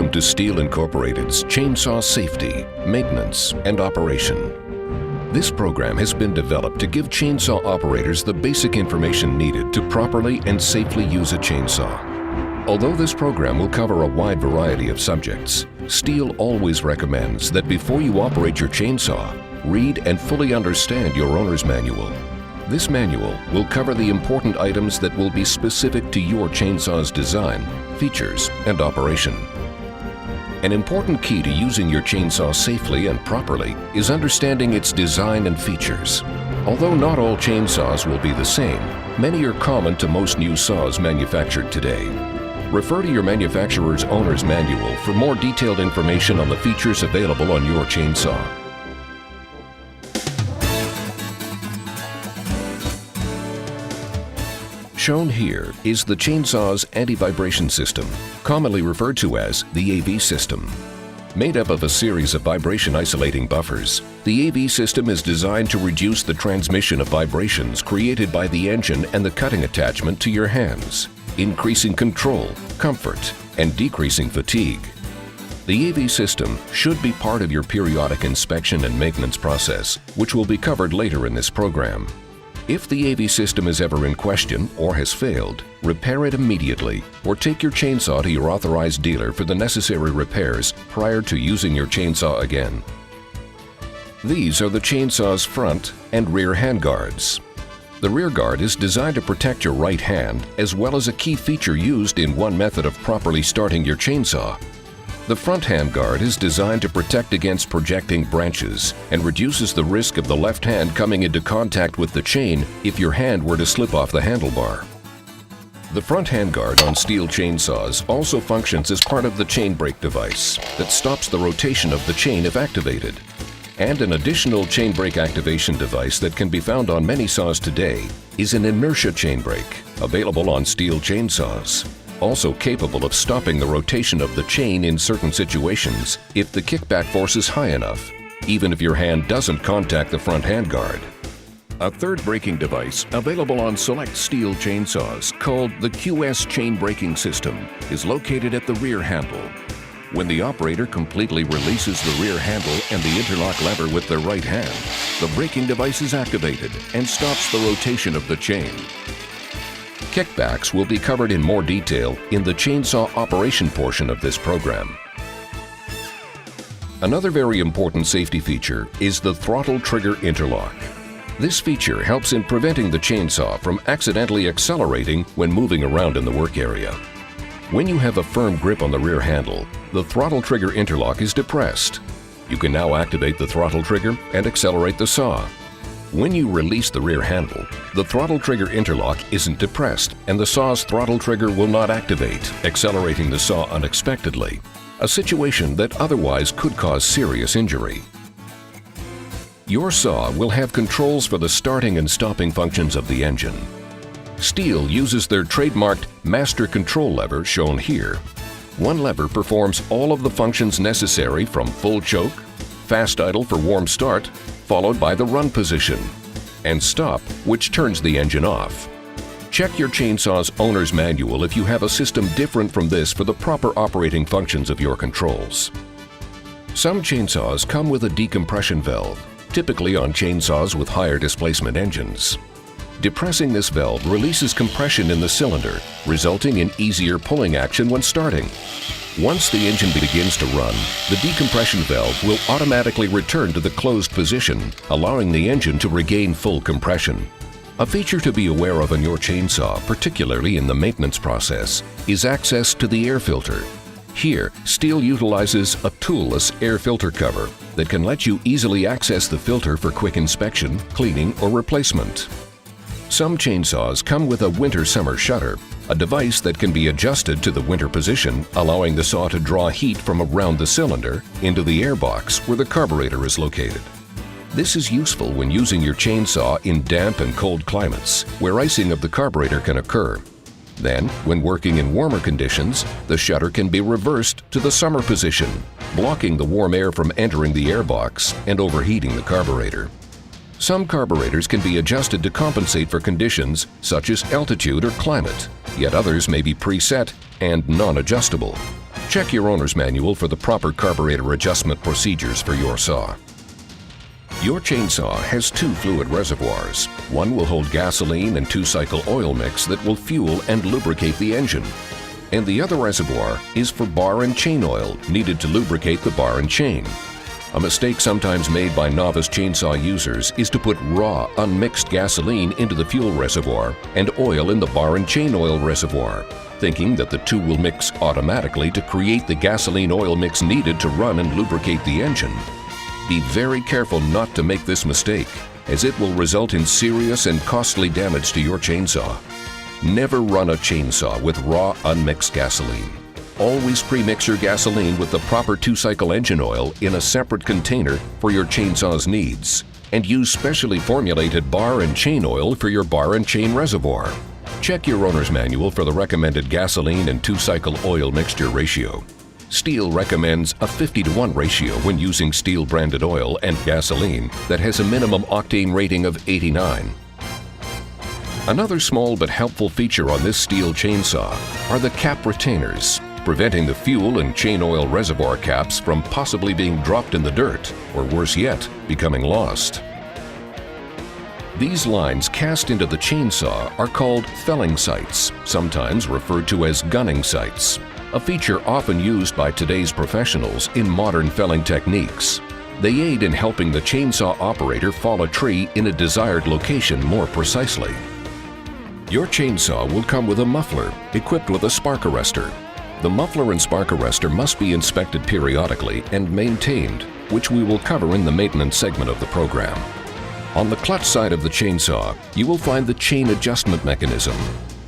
Welcome to Stihl Incorporated's Chainsaw Safety, Maintenance, and Operation. This program has been developed to give chainsaw operators the basic information needed to properly and safely use a chainsaw. Although this program will cover a wide variety of subjects, Stihl always recommends that before you operate your chainsaw, read and fully understand your owner's manual. This manual will cover the important items that will be specific to your chainsaw's design, features, and operation. An important key to using your chainsaw safely and properly is understanding its design and features. Although not all chainsaws will be the same, many are common to most new saws manufactured today. Refer to your manufacturer's owner's manual for more detailed information on the features available on your chainsaw. Shown here is the chainsaw's anti-vibration system, commonly referred to as the AV system. Made up of a series of vibration-isolating buffers, the AV system is designed to reduce the transmission of vibrations created by the engine and the cutting attachment to your hands, increasing control, comfort, and decreasing fatigue. The AV system should be part of your periodic inspection and maintenance process, which will be covered later in this program. If the AV system is ever in question or has failed, repair it immediately or take your chainsaw to your authorized dealer for the necessary repairs prior to using your chainsaw again. These are the chainsaw's front and rear handguards. The rear guard is designed to protect your right hand as well as a key feature used in one method of properly starting your chainsaw. The front handguard is designed to protect against projecting branches and reduces the risk of the left hand coming into contact with the chain if your hand were to slip off the handlebar. The front handguard on Stihl chainsaws also functions as part of the chain brake device that stops the rotation of the chain if activated. And an additional chain brake activation device that can be found on many saws today is an inertia chain brake, available on Stihl chainsaws. Also capable of stopping the rotation of the chain in certain situations if the kickback force is high enough, even if your hand doesn't contact the front handguard. A third braking device available on select Stihl chainsaws, called the QS chain braking system, is located at the rear handle. When the operator completely releases the rear handle and the interlock lever with their right hand, the braking device is activated and stops the rotation of the chain. Kickbacks will be covered in more detail in the chainsaw operation portion of this program. Another very important safety feature is the throttle trigger interlock. This feature helps in preventing the chainsaw from accidentally accelerating when moving around in the work area. When you have a firm grip on the rear handle, the throttle trigger interlock is depressed. You can now activate the throttle trigger and accelerate the saw. When you release the rear handle, the throttle trigger interlock isn't depressed and the saw's throttle trigger will not activate, accelerating the saw unexpectedly, a situation that otherwise could cause serious injury. Your saw will have controls for the starting and stopping functions of the engine. Stihl uses their trademarked master control lever shown here. One lever performs all of the functions necessary from full choke, fast idle for warm start, followed by the run position, and stop, which turns the engine off. Check your chainsaw's owner's manual if you have a system different from this for the proper operating functions of your controls. Some chainsaws come with a decompression valve, typically on chainsaws with higher displacement engines. Depressing this valve releases compression in the cylinder, resulting in easier pulling action when starting. Once the engine begins to run, the decompression valve will automatically return to the closed position, allowing the engine to regain full compression. A feature to be aware of on your chainsaw, particularly in the maintenance process, is access to the air filter. Here, Stihl utilizes a toolless air filter cover that can let you easily access the filter for quick inspection, cleaning, or replacement. Some chainsaws come with a winter-summer shutter, a device that can be adjusted to the winter position, allowing the saw to draw heat from around the cylinder into the air box where the carburetor is located. This is useful when using your chainsaw in damp and cold climates, where icing of the carburetor can occur. Then, when working in warmer conditions, the shutter can be reversed to the summer position, blocking the warm air from entering the air box and overheating the carburetor. Some carburetors can be adjusted to compensate for conditions such as altitude or climate, yet others may be preset and non-adjustable. Check your owner's manual for the proper carburetor adjustment procedures for your saw. Your chainsaw has two fluid reservoirs. One will hold gasoline and two-cycle oil mix that will fuel and lubricate the engine. And the other reservoir is for bar and chain oil needed to lubricate the bar and chain. A mistake sometimes made by novice chainsaw users is to put raw, unmixed gasoline into the fuel reservoir and oil in the bar and chain oil reservoir, thinking that the two will mix automatically to create the gasoline oil mix needed to run and lubricate the engine. Be very careful not to make this mistake, as it will result in serious and costly damage to your chainsaw. Never run a chainsaw with raw, unmixed gasoline. Always pre-mix your gasoline with the proper two-cycle engine oil in a separate container for your chainsaw's needs, and use specially formulated bar and chain oil for your bar and chain reservoir. Check your owner's manual for the recommended gasoline and two-cycle oil mixture ratio. Stihl recommends a 50-to-1 ratio when using Stihl branded oil and gasoline that has a minimum octane rating of 89. Another small but helpful feature on this Stihl chainsaw are the cap retainers, preventing the fuel and chain oil reservoir caps from possibly being dropped in the dirt, or worse yet, becoming lost. These lines cast into the chainsaw are called felling sights, sometimes referred to as gunning sights, a feature often used by today's professionals in modern felling techniques. They aid in helping the chainsaw operator fall a tree in a desired location more precisely. Your chainsaw will come with a muffler equipped with a spark arrestor. The muffler and spark arrestor must be inspected periodically and maintained, which we will cover in the maintenance segment of the program. On the clutch side of the chainsaw, you will find the chain adjustment mechanism.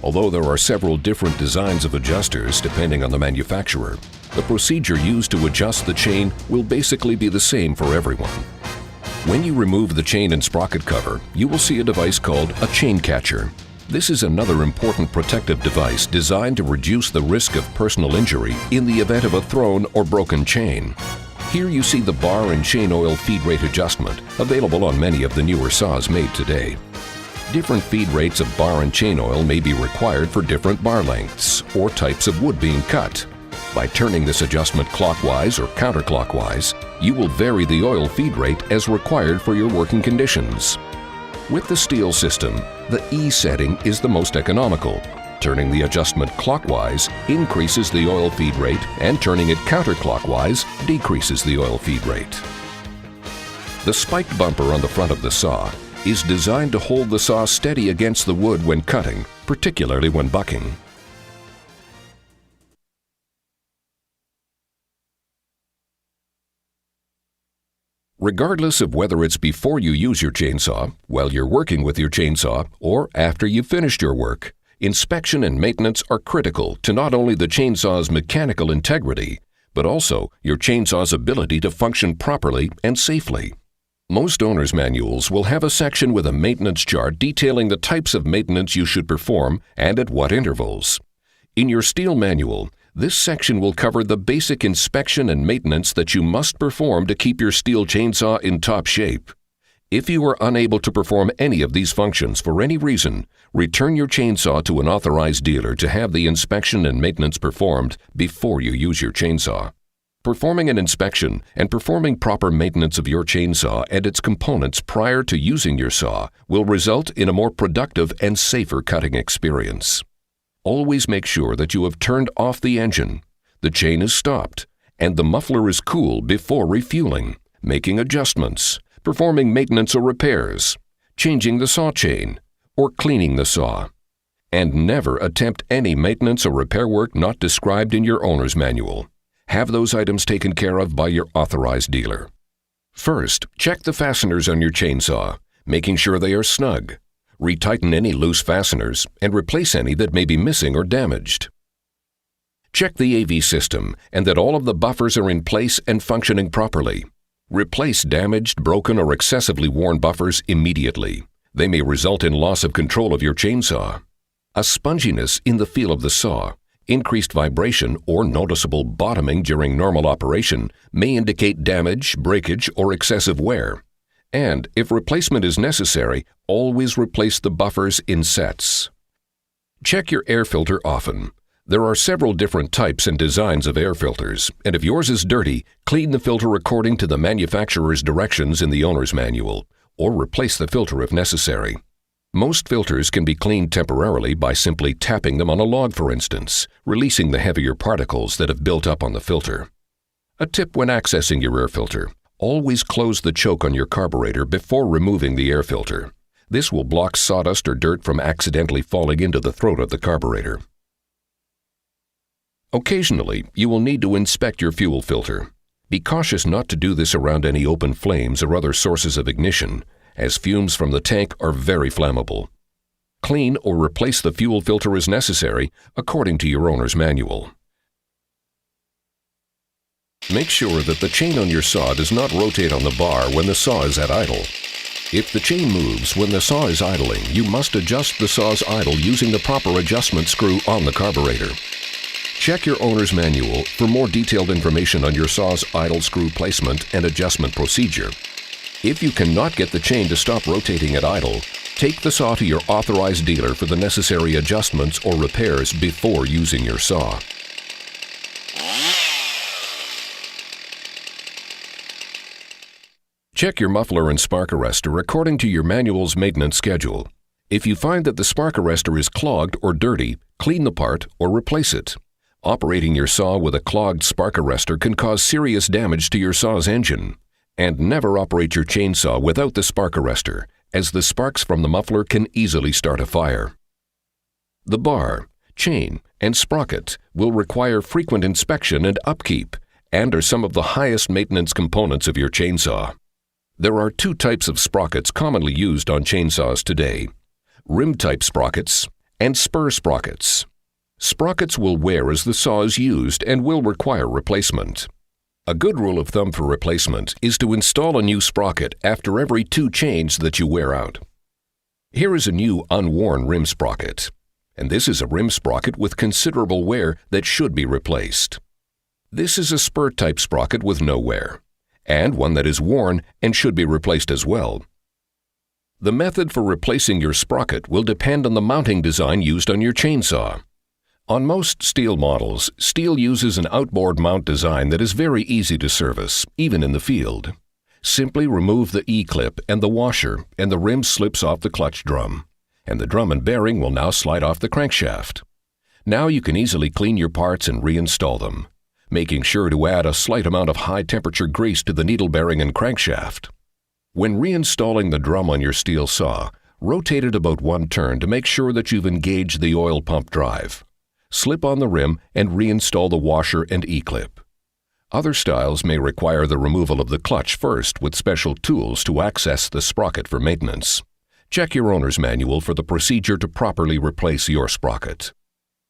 Although there are several different designs of adjusters depending on the manufacturer, the procedure used to adjust the chain will basically be the same for everyone. When you remove the chain and sprocket cover, you will see a device called a chain catcher. This is another important protective device designed to reduce the risk of personal injury in the event of a thrown or broken chain. Here you see the bar and chain oil feed rate adjustment, available on many of the newer saws made today. Different feed rates of bar and chain oil may be required for different bar lengths or types of wood being cut. By turning this adjustment clockwise or counterclockwise, you will vary the oil feed rate as required for your working conditions. With the Stihl system, the E setting is the most economical. Turning the adjustment clockwise increases the oil feed rate, and turning it counterclockwise decreases the oil feed rate. The spiked bumper on the front of the saw is designed to hold the saw steady against the wood when cutting, particularly when bucking. Regardless of whether it's before you use your chainsaw, while you're working with your chainsaw, or after you've finished your work, inspection and maintenance are critical to not only the chainsaw's mechanical integrity, but also your chainsaw's ability to function properly and safely. Most owner's manuals will have a section with a maintenance chart detailing the types of maintenance you should perform and at what intervals. In your Stihl manual, this section will cover the basic inspection and maintenance that you must perform to keep your Stihl chainsaw in top shape. If you are unable to perform any of these functions for any reason, return your chainsaw to an authorized dealer to have the inspection and maintenance performed before you use your chainsaw. Performing an inspection and performing proper maintenance of your chainsaw and its components prior to using your saw will result in a more productive and safer cutting experience. Always make sure that you have turned off the engine, the chain is stopped, and the muffler is cool before refueling, making adjustments, performing maintenance or repairs, changing the saw chain, or cleaning the saw. And never attempt any maintenance or repair work not described in your owner's manual. Have those items taken care of by your authorized dealer. First, check the fasteners on your chainsaw, making sure they are snug. Retighten any loose fasteners and replace any that may be missing or damaged. Check the AV system and that all of the buffers are in place and functioning properly. Replace damaged, broken, or excessively worn buffers immediately. They may result in loss of control of your chainsaw. A sponginess in the feel of the saw, increased vibration, or noticeable bottoming during normal operation may indicate damage, breakage, or excessive wear. And if replacement is necessary, always replace the buffers in sets. Check your air filter often. There are several different types and designs of air filters, and if yours is dirty, clean the filter according to the manufacturer's directions in the owner's manual, or replace the filter if necessary. Most filters can be cleaned temporarily by simply tapping them on a log, for instance, releasing the heavier particles that have built up on the filter. A tip when accessing your air filter: always close the choke on your carburetor before removing the air filter. This will block sawdust or dirt from accidentally falling into the throat of the carburetor. Occasionally, you will need to inspect your fuel filter. Be cautious not to do this around any open flames or other sources of ignition, as fumes from the tank are very flammable. Clean or replace the fuel filter as necessary, according to your owner's manual. Make sure that the chain on your saw does not rotate on the bar when the saw is at idle. If the chain moves when the saw is idling, you must adjust the saw's idle using the proper adjustment screw on the carburetor. Check your owner's manual for more detailed information on your saw's idle screw placement and adjustment procedure. If you cannot get the chain to stop rotating at idle, take the saw to your authorized dealer for the necessary adjustments or repairs before using your saw. Check your muffler and spark arrestor according to your manual's maintenance schedule. If you find that the spark arrestor is clogged or dirty, clean the part or replace it. Operating your saw with a clogged spark arrestor can cause serious damage to your saw's engine. And never operate your chainsaw without the spark arrestor, as the sparks from the muffler can easily start a fire. The bar, chain, and sprocket will require frequent inspection and upkeep, and are some of the highest maintenance components of your chainsaw. There are two types of sprockets commonly used on chainsaws today: rim-type sprockets and spur sprockets. Sprockets will wear as the saw is used and will require replacement. A good rule of thumb for replacement is to install a new sprocket after every 2 chains that you wear out. Here is a new unworn rim sprocket, and this is a rim sprocket with considerable wear that should be replaced. This is a spur-type sprocket with no wear, and one that is worn and should be replaced as well. The method for replacing your sprocket will depend on the mounting design used on your chainsaw. On most Stihl models, Stihl uses an outboard mount design that is very easy to service, even in the field. Simply remove the E-clip and the washer, and the rim slips off the clutch drum, and the drum and bearing will now slide off the crankshaft. Now you can easily clean your parts and reinstall them, making sure to add a slight amount of high-temperature grease to the needle bearing and crankshaft. When reinstalling the drum on your Stihl saw, rotate it about 1 turn to make sure that you've engaged the oil pump drive. Slip on the rim and reinstall the washer and E-clip. Other styles may require the removal of the clutch first with special tools to access the sprocket for maintenance. Check your owner's manual for the procedure to properly replace your sprocket.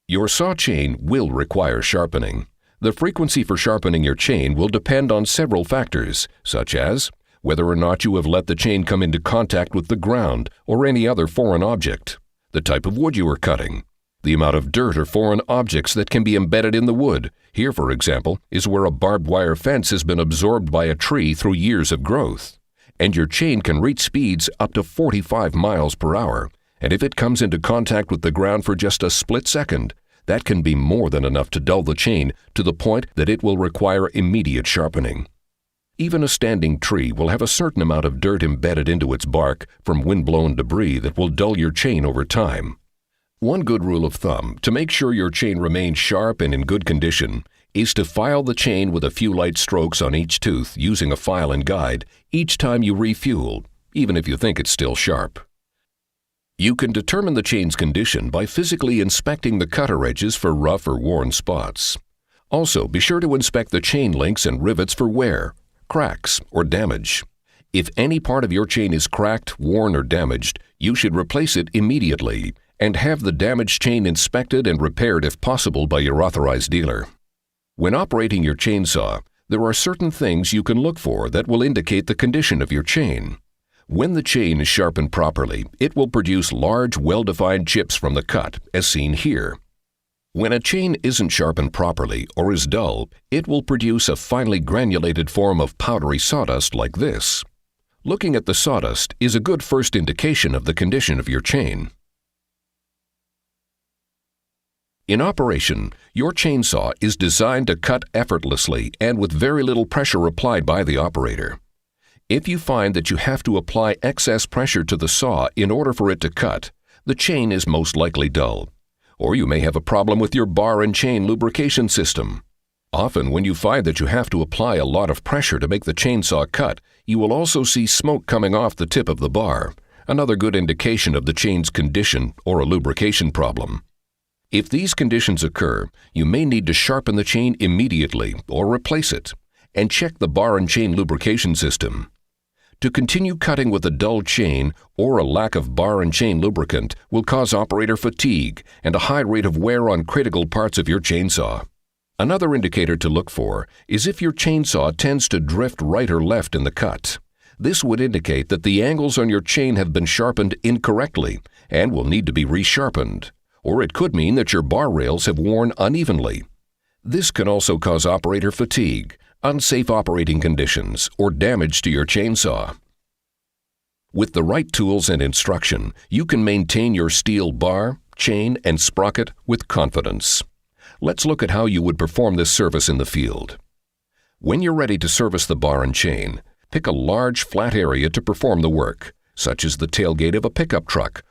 Your saw chain will require sharpening. The frequency for sharpening your chain will depend on several factors, such as whether or not you have let the chain come into contact with the ground or any other foreign object, the type of wood you are cutting, the amount of dirt or foreign objects that can be embedded in the wood. Here, for example, is where a barbed wire fence has been absorbed by a tree through years of growth. And your chain can reach speeds up to 45 miles per hour. And if it comes into contact with the ground for just a split second, that can be more than enough to dull the chain to the point that it will require immediate sharpening. Even a standing tree will have a certain amount of dirt embedded into its bark from wind-blown debris that will dull your chain over time. One good rule of thumb to make sure your chain remains sharp and in good condition is to file the chain with a few light strokes on each tooth using a file and guide each time you refuel, even if you think it's still sharp. You can determine the chain's condition by physically inspecting the cutter edges for rough or worn spots. Also, be sure to inspect the chain links and rivets for wear, cracks, or damage. If any part of your chain is cracked, worn, or damaged, you should replace it immediately and have the damaged chain inspected and repaired if possible by your authorized dealer. When operating your chainsaw, there are certain things you can look for that will indicate the condition of your chain. When the chain is sharpened properly, it will produce large, well-defined chips from the cut, as seen here. When a chain isn't sharpened properly or is dull, it will produce a finely granulated form of powdery sawdust like this. Looking at the sawdust is a good first indication of the condition of your chain. In operation, your chainsaw is designed to cut effortlessly and with very little pressure applied by the operator. If you find that you have to apply excess pressure to the saw in order for it to cut, the chain is most likely dull. Or you may have a problem with your bar and chain lubrication system. Often, when you find that you have to apply a lot of pressure to make the chainsaw cut, you will also see smoke coming off the tip of the bar, another good indication of the chain's condition or a lubrication problem. If these conditions occur, you may need to sharpen the chain immediately or replace it, and check the bar and chain lubrication system. To continue cutting with a dull chain or a lack of bar and chain lubricant will cause operator fatigue and a high rate of wear on critical parts of your chainsaw. Another indicator to look for is if your chainsaw tends to drift right or left in the cut. This would indicate that the angles on your chain have been sharpened incorrectly and will need to be resharpened. Or it could mean that your bar rails have worn unevenly. This can also cause operator fatigue, unsafe operating conditions, or damage to your chainsaw. With the right tools and instruction, you can maintain your Stihl bar, chain, and sprocket with confidence. Let's look at how you would perform this service in the field. When you're ready to service the bar and chain, pick a large flat area to perform the work, such as the tailgate of a pickup truck.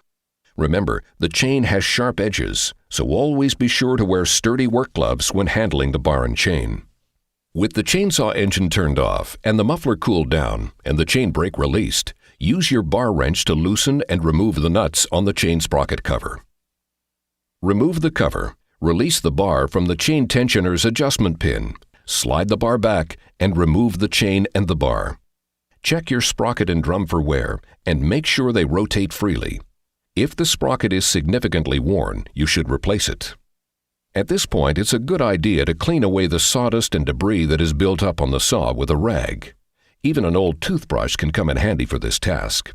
Remember, the chain has sharp edges, so always be sure to wear sturdy work gloves when handling the bar and chain. With the chainsaw engine turned off and the muffler cooled down and the chain brake released, use your bar wrench to loosen and remove the nuts on the chain sprocket cover. Remove the cover, release the bar from the chain tensioner's adjustment pin, slide the bar back, and remove the chain and the bar. Check your sprocket and drum for wear and make sure they rotate freely. If the sprocket is significantly worn, you should replace it. At this point, it's a good idea to clean away the sawdust and debris that is built up on the saw with a rag. Even an old toothbrush can come in handy for this task.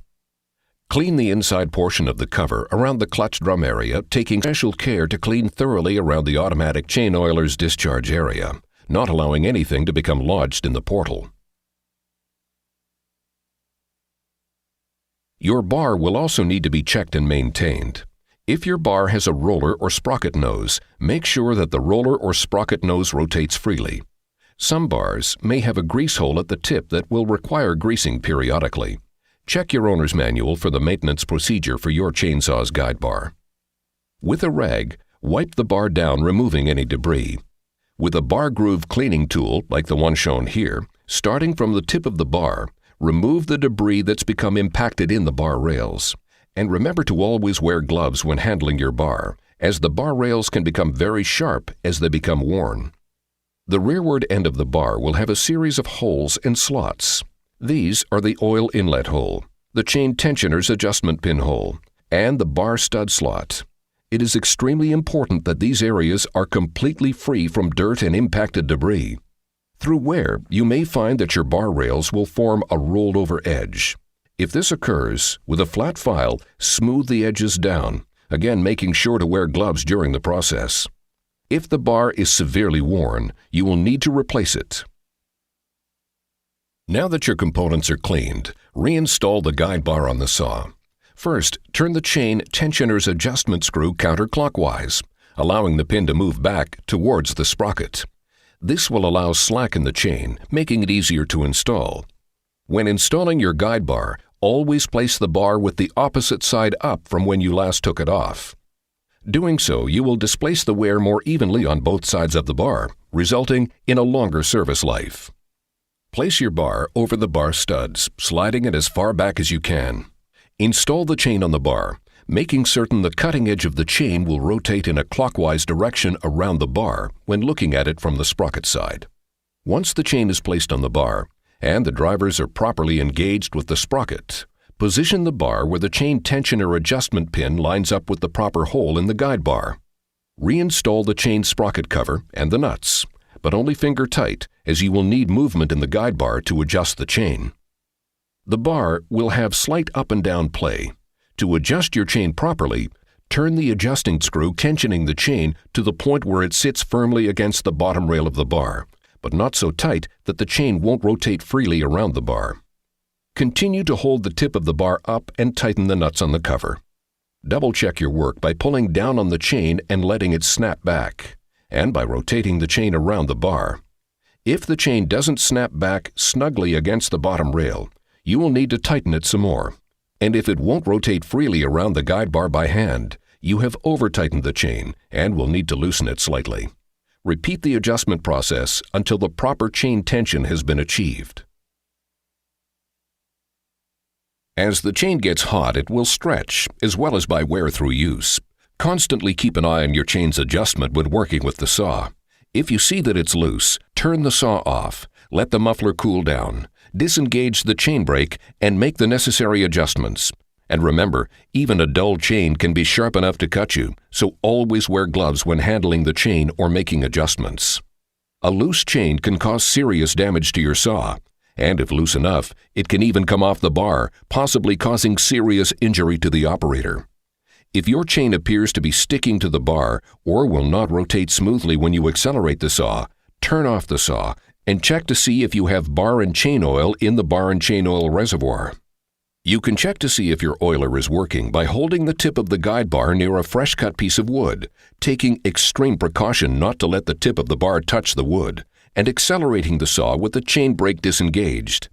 Clean the inside portion of the cover around the clutch drum area, taking special care to clean thoroughly around the automatic chain oiler's discharge area, not allowing anything to become lodged in the portal. Your bar will also need to be checked and maintained. If your bar has a roller or sprocket nose, make sure that the roller or sprocket nose rotates freely. Some bars may have a grease hole at the tip that will require greasing periodically. Check your owner's manual for the maintenance procedure for your chainsaw's guide bar. With a rag, wipe the bar down, removing any debris. With a bar groove cleaning tool, like the one shown here, starting from the tip of the bar, remove the debris that's become impacted in the bar rails. And remember to always wear gloves when handling your bar, as the bar rails can become very sharp as they become worn. The rearward end of the bar will have a series of holes and slots. These are the oil inlet hole, the chain tensioner's adjustment pin hole, and the bar stud slot. It is extremely important that these areas are completely free from dirt and impacted debris. Through wear, you may find that your bar rails will form a rolled-over edge. If this occurs, with a flat file, smooth the edges down, again making sure to wear gloves during the process. If the bar is severely worn, you will need to replace it. Now that your components are cleaned, reinstall the guide bar on the saw. First, turn the chain tensioner's adjustment screw counterclockwise, allowing the pin to move back towards the sprocket. This will allow slack in the chain, making it easier to install. When installing your guide bar, always place the bar with the opposite side up from when you last took it off. Doing so, you will displace the wear more evenly on both sides of the bar, resulting in a longer service life. Place your bar over the bar studs, sliding it as far back as you can. Install the chain on the bar, making certain the cutting edge of the chain will rotate in a clockwise direction around the bar when looking at it from the sprocket side. Once the chain is placed on the bar, and the drivers are properly engaged with the sprocket, position the bar where the chain tensioner adjustment pin lines up with the proper hole in the guide bar. Reinstall the chain sprocket cover and the nuts, but only finger tight, as you will need movement in the guide bar to adjust the chain. The bar will have slight up and down play. To adjust your chain properly, turn the adjusting screw tensioning the chain to the point where it sits firmly against the bottom rail of the bar, but not so tight that the chain won't rotate freely around the bar. Continue to hold the tip of the bar up and tighten the nuts on the cover. Double-check your work by pulling down on the chain and letting it snap back, and by rotating the chain around the bar. If the chain doesn't snap back snugly against the bottom rail, you will need to tighten it some more. And if it won't rotate freely around the guide bar by hand, you have over-tightened the chain and will need to loosen it slightly. Repeat the adjustment process until the proper chain tension has been achieved. As the chain gets hot, it will stretch, as well as by wear-through use. Constantly keep an eye on your chain's adjustment when working with the saw. If you see that it's loose, turn the saw off, let the muffler cool down, disengage the chain brake, and make the necessary adjustments. And remember, even a dull chain can be sharp enough to cut you, so always wear gloves when handling the chain or making adjustments. A loose chain can cause serious damage to your saw, and if loose enough, it can even come off the bar, possibly causing serious injury to the operator. If your chain appears to be sticking to the bar or will not rotate smoothly when you accelerate the saw, turn off the saw and check to see if you have bar and chain oil in the bar and chain oil reservoir. You can check to see if your oiler is working by holding the tip of the guide bar near a fresh-cut piece of wood, taking extreme precaution not to let the tip of the bar touch the wood, and accelerating the saw with the chain brake disengaged.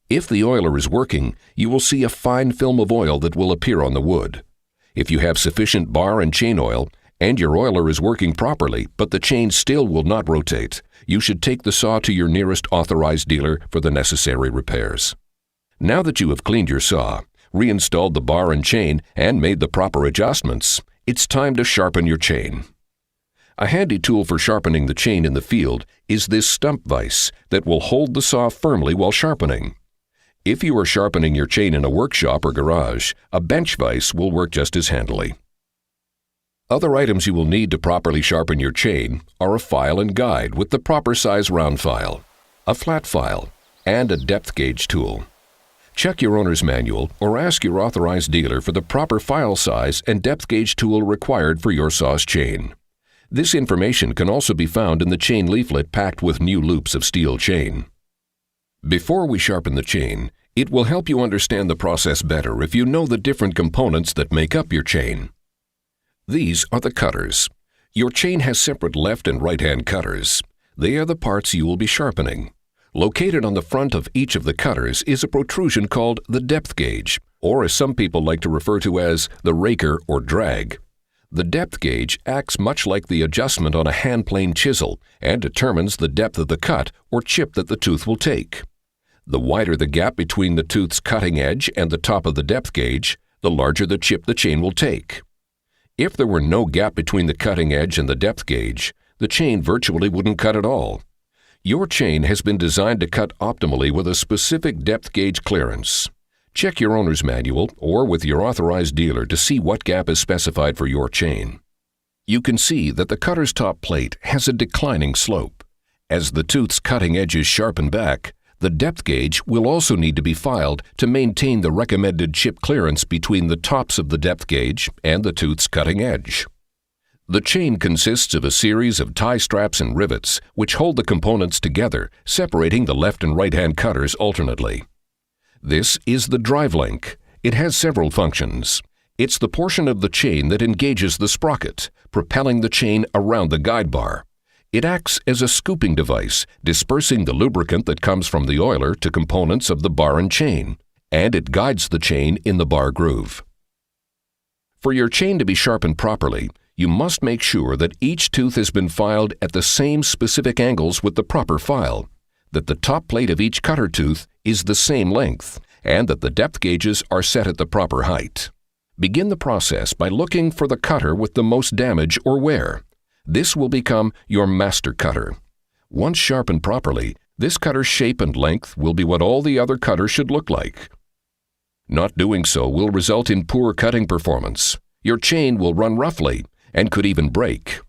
If the oiler is working, you will see a fine film of oil that will appear on the wood. If you have sufficient bar and chain oil, and your oiler is working properly, but the chain still will not rotate, you should take the saw to your nearest authorized dealer for the necessary repairs. Now that you have cleaned your saw, reinstalled the bar and chain, and made the proper adjustments, it's time to sharpen your chain. A handy tool for sharpening the chain in the field is this stump vise that will hold the saw firmly while sharpening. If you are sharpening your chain in a workshop or garage, a bench vise will work just as handily. Other items you will need to properly sharpen your chain are a file and guide with the proper size round file, a flat file, and a depth gauge tool. Check your owner's manual or ask your authorized dealer for the proper file size and depth gauge tool required for your saw's chain. This information can also be found in the chain leaflet packed with new loops of Stihl chain. Before we sharpen the chain, it will help you understand the process better if you know the different components that make up your chain. These are the cutters. Your chain has separate left and right-hand cutters. They are the parts you will be sharpening. Located on the front of each of the cutters is a protrusion called the depth gauge, or as some people like to refer to as the raker or drag. The depth gauge acts much like the adjustment on a hand-plane chisel and determines the depth of the cut or chip that the tooth will take. The wider the gap between the tooth's cutting edge and the top of the depth gauge, the larger the chip the chain will take. If there were no gap between the cutting edge and the depth gauge, the chain virtually wouldn't cut at all. Your chain has been designed to cut optimally with a specific depth gauge clearance. Check your owner's manual or with your authorized dealer to see what gap is specified for your chain. You can see that the cutter's top plate has a declining slope. As the tooth's cutting edges sharpen back, the depth gauge will also need to be filed to maintain the recommended chip clearance between the tops of the depth gauge and the tooth's cutting edge. The chain consists of a series of tie straps and rivets which hold the components together, separating the left and right-hand cutters alternately. This is the drive link. It has several functions. It's the portion of the chain that engages the sprocket, propelling the chain around the guide bar. It acts as a scooping device, dispersing the lubricant that comes from the oiler to components of the bar and chain, and it guides the chain in the bar groove. For your chain to be sharpened properly, you must make sure that each tooth has been filed at the same specific angles with the proper file, that the top plate of each cutter tooth is the same length, and that the depth gauges are set at the proper height. Begin the process by looking for the cutter with the most damage or wear. This will become your master cutter. Once sharpened properly, this cutter's shape and length will be what all the other cutters should look like. Not doing so will result in poor cutting performance. Your chain will run roughly and could even break.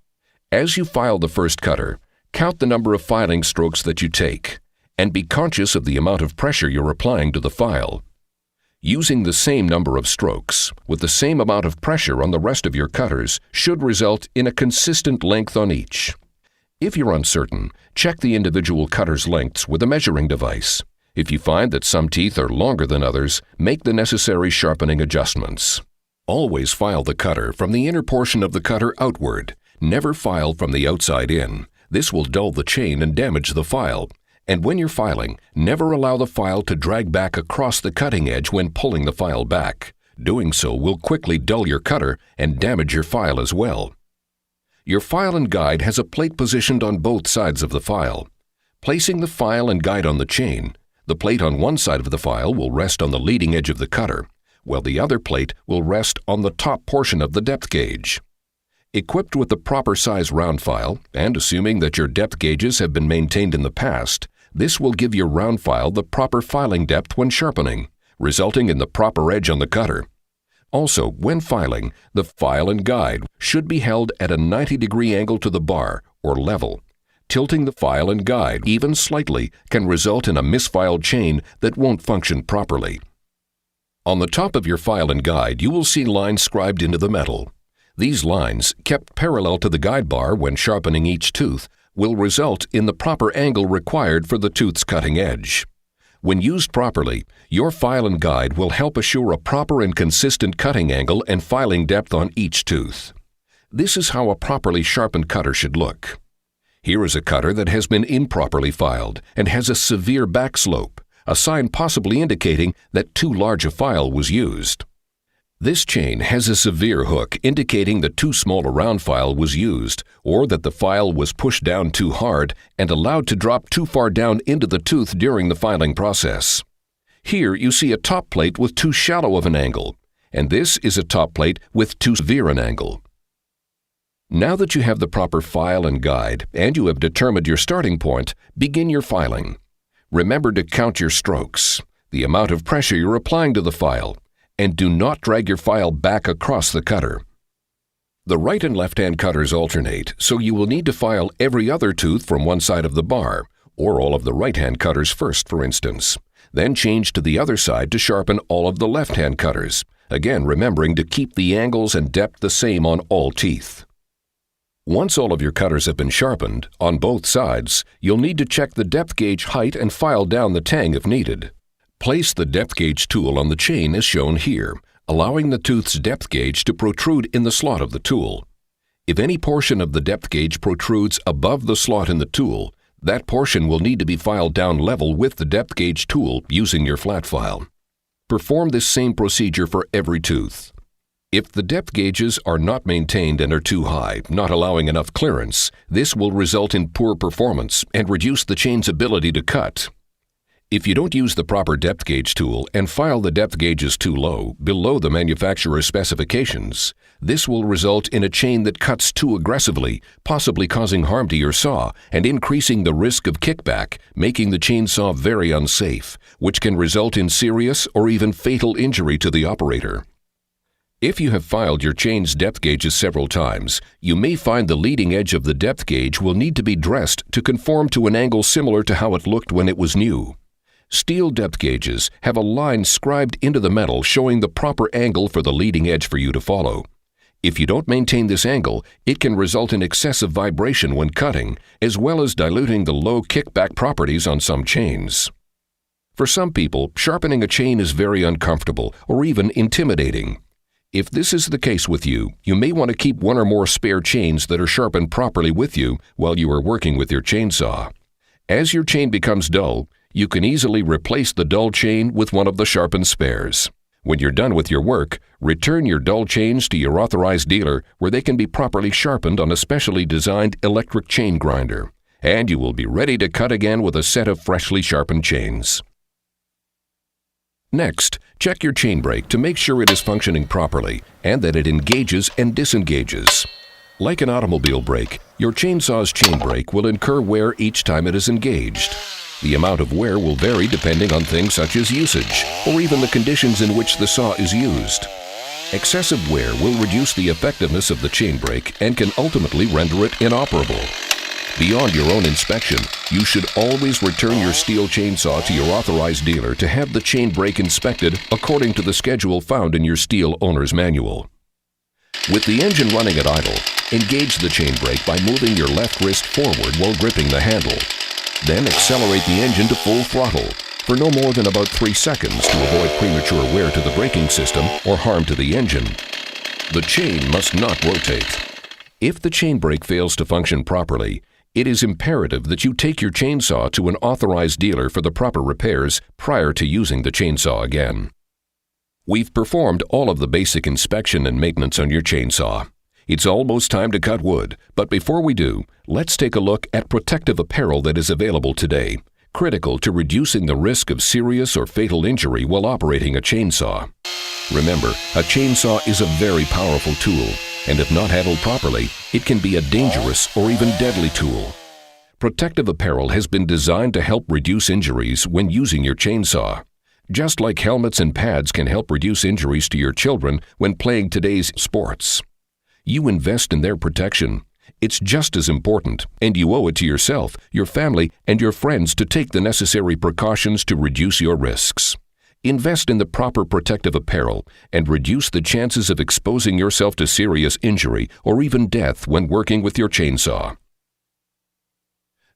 As you file the first cutter, count the number of filing strokes that you take, and be conscious of the amount of pressure you're applying to the file. Using the same number of strokes, with the same amount of pressure on the rest of your cutters, should result in a consistent length on each. If you're uncertain, check the individual cutter's lengths with a measuring device. If you find that some teeth are longer than others, make the necessary sharpening adjustments. Always file the cutter from the inner portion of the cutter outward. Never file from the outside in. This will dull the chain and damage the file. And when you're filing, never allow the file to drag back across the cutting edge when pulling the file back. Doing so will quickly dull your cutter and damage your file as well. Your file and guide has a plate positioned on both sides of the file. Placing the file and guide on the chain, the plate on one side of the file will rest on the leading edge of the cutter, while the other plate will rest on the top portion of the depth gauge. Equipped with the proper size round file, and assuming that your depth gauges have been maintained in the past, this will give your round file the proper filing depth when sharpening, resulting in the proper edge on the cutter. Also, when filing, the file and guide should be held at a 90-degree angle to the bar, or level. Tilting the file and guide even slightly can result in a misfiled chain that won't function properly. On the top of your file and guide, you will see lines scribed into the metal. These lines, kept parallel to the guide bar when sharpening each tooth, will result in the proper angle required for the tooth's cutting edge. When used properly, your file and guide will help assure a proper and consistent cutting angle and filing depth on each tooth. This is how a properly sharpened cutter should look. Here is a cutter that has been improperly filed and has a severe back slope, a sign possibly indicating that too large a file was used. This chain has a severe hook indicating that too small a round file was used, or that the file was pushed down too hard and allowed to drop too far down into the tooth during the filing process. Here you see a top plate with too shallow of an angle, and this is a top plate with too severe an angle. Now that you have the proper file and guide, and you have determined your starting point, begin your filing. Remember to count your strokes, the amount of pressure you're applying to the file, and do not drag your file back across the cutter. The right and left-hand cutters alternate, so you will need to file every other tooth from one side of the bar, or all of the right-hand cutters first, for instance. Then change to the other side to sharpen all of the left-hand cutters, again remembering to keep the angles and depth the same on all teeth. Once all of your cutters have been sharpened, on both sides, you'll need to check the depth gauge height and file down the tang if needed. Place the depth gauge tool on the chain as shown here, allowing the tooth's depth gauge to protrude in the slot of the tool. If any portion of the depth gauge protrudes above the slot in the tool, that portion will need to be filed down level with the depth gauge tool using your flat file. Perform this same procedure for every tooth. If the depth gauges are not maintained and are too high, not allowing enough clearance, this will result in poor performance and reduce the chain's ability to cut. If you don't use the proper depth gauge tool and file the depth gauges too low, below the manufacturer's specifications, this will result in a chain that cuts too aggressively, possibly causing harm to your saw and increasing the risk of kickback, making the chainsaw very unsafe, which can result in serious or even fatal injury to the operator. If you have filed your chain's depth gauges several times, you may find the leading edge of the depth gauge will need to be dressed to conform to an angle similar to how it looked when it was new. Stihl depth gauges have a line scribed into the metal showing the proper angle for the leading edge for you to follow. If you don't maintain this angle, it can result in excessive vibration when cutting, as well as diluting the low kickback properties on some chains. For some people, sharpening a chain is very uncomfortable or even intimidating. If this is the case with you, you may want to keep one or more spare chains that are sharpened properly with you while you are working with your chainsaw. As your chain becomes dull, you can easily replace the dull chain with one of the sharpened spares. When you're done with your work, return your dull chains to your authorized dealer where they can be properly sharpened on a specially designed electric chain grinder, and you will be ready to cut again with a set of freshly sharpened chains. Next, check your chain brake to make sure it is functioning properly and that it engages and disengages. Like an automobile brake, your chainsaw's chain brake will incur wear each time it is engaged. The amount of wear will vary depending on things such as usage or even the conditions in which the saw is used. Excessive wear will reduce the effectiveness of the chain brake and can ultimately render it inoperable. Beyond your own inspection, you should always return your Stihl chainsaw to your authorized dealer to have the chain brake inspected according to the schedule found in your Stihl owner's manual. With the engine running at idle, engage the chain brake by moving your left wrist forward while gripping the handle. Then accelerate the engine to full throttle for no more than about 3 seconds to avoid premature wear to the braking system or harm to the engine. The chain must not rotate. If the chain brake fails to function properly, it is imperative that you take your chainsaw to an authorized dealer for the proper repairs prior to using the chainsaw again. We've performed all of the basic inspection and maintenance on your chainsaw. It's almost time to cut wood, but before we do, let's take a look at protective apparel that is available today, critical to reducing the risk of serious or fatal injury while operating a chainsaw. Remember, a chainsaw is a very powerful tool, and if not handled properly, it can be a dangerous or even deadly tool. Protective apparel has been designed to help reduce injuries when using your chainsaw. Just like helmets and pads can help reduce injuries to your children when playing today's sports. You invest in their protection. It's just as important, and you owe it to yourself, your family, and your friends to take the necessary precautions to reduce your risks. Invest in the proper protective apparel and reduce the chances of exposing yourself to serious injury or even death when working with your chainsaw.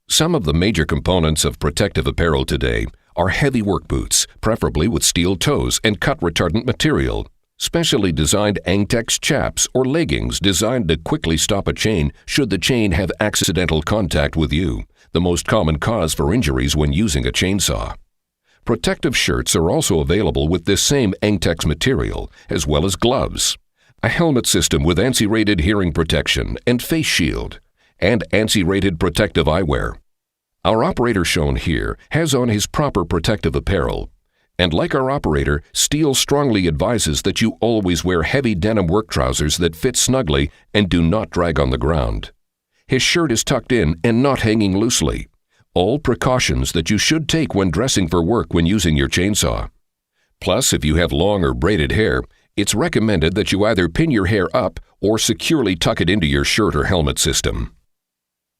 Some of the major components of protective apparel today are heavy work boots, preferably with steel toes and cut-retardant material, specially designed Angtex chaps or leggings designed to quickly stop a chain should the chain have accidental contact with you, the most common cause for injuries when using a chainsaw. Protective shirts are also available with this same Angtex material, as well as gloves, a helmet system with ANSI-rated hearing protection and face shield, and ANSI-rated protective eyewear. Our operator shown here has on his proper protective apparel. And like our operator, Stihl strongly advises that you always wear heavy denim work trousers that fit snugly and do not drag on the ground. His shirt is tucked in and not hanging loosely. All precautions that you should take when dressing for work when using your chainsaw. Plus, if you have long or braided hair, it's recommended that you either pin your hair up or securely tuck it into your shirt or helmet system.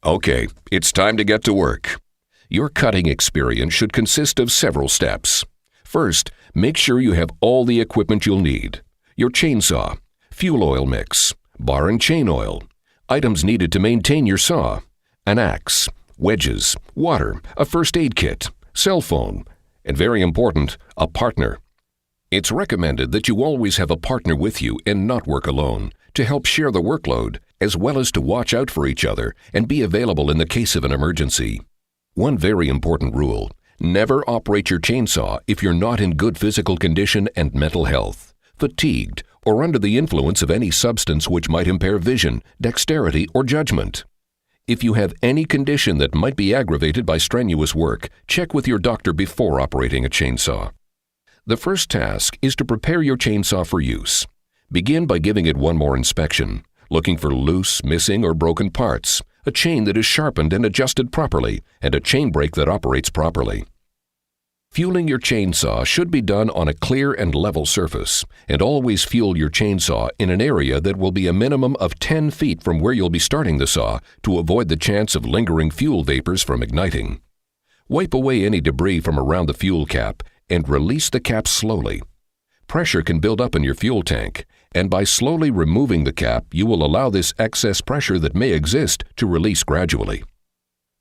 Okay, it's time to get to work. Your cutting experience should consist of several steps. First, make sure you have all the equipment you'll need. Your chainsaw, fuel oil mix, bar and chain oil, items needed to maintain your saw, an axe, wedges, water, a first aid kit, cell phone, and very important, a partner. It's recommended that you always have a partner with you and not work alone to help share the workload, as well as to watch out for each other and be available in the case of an emergency. One very important rule: never operate your chainsaw if you're not in good physical condition and mental health, fatigued, or under the influence of any substance which might impair vision, dexterity, or judgment. If you have any condition that might be aggravated by strenuous work, check with your doctor before operating a chainsaw. The first task is to prepare your chainsaw for use. Begin by giving it one more inspection, looking for loose, missing, or broken parts, a chain that is sharpened and adjusted properly, and a chain brake that operates properly. Fueling your chainsaw should be done on a clear and level surface, and always fuel your chainsaw in an area that will be a minimum of 10 feet from where you'll be starting the saw to avoid the chance of lingering fuel vapors from igniting. Wipe away any debris from around the fuel cap and release the cap slowly. Pressure can build up in your fuel tank, and by slowly removing the cap, you will allow this excess pressure that may exist to release gradually.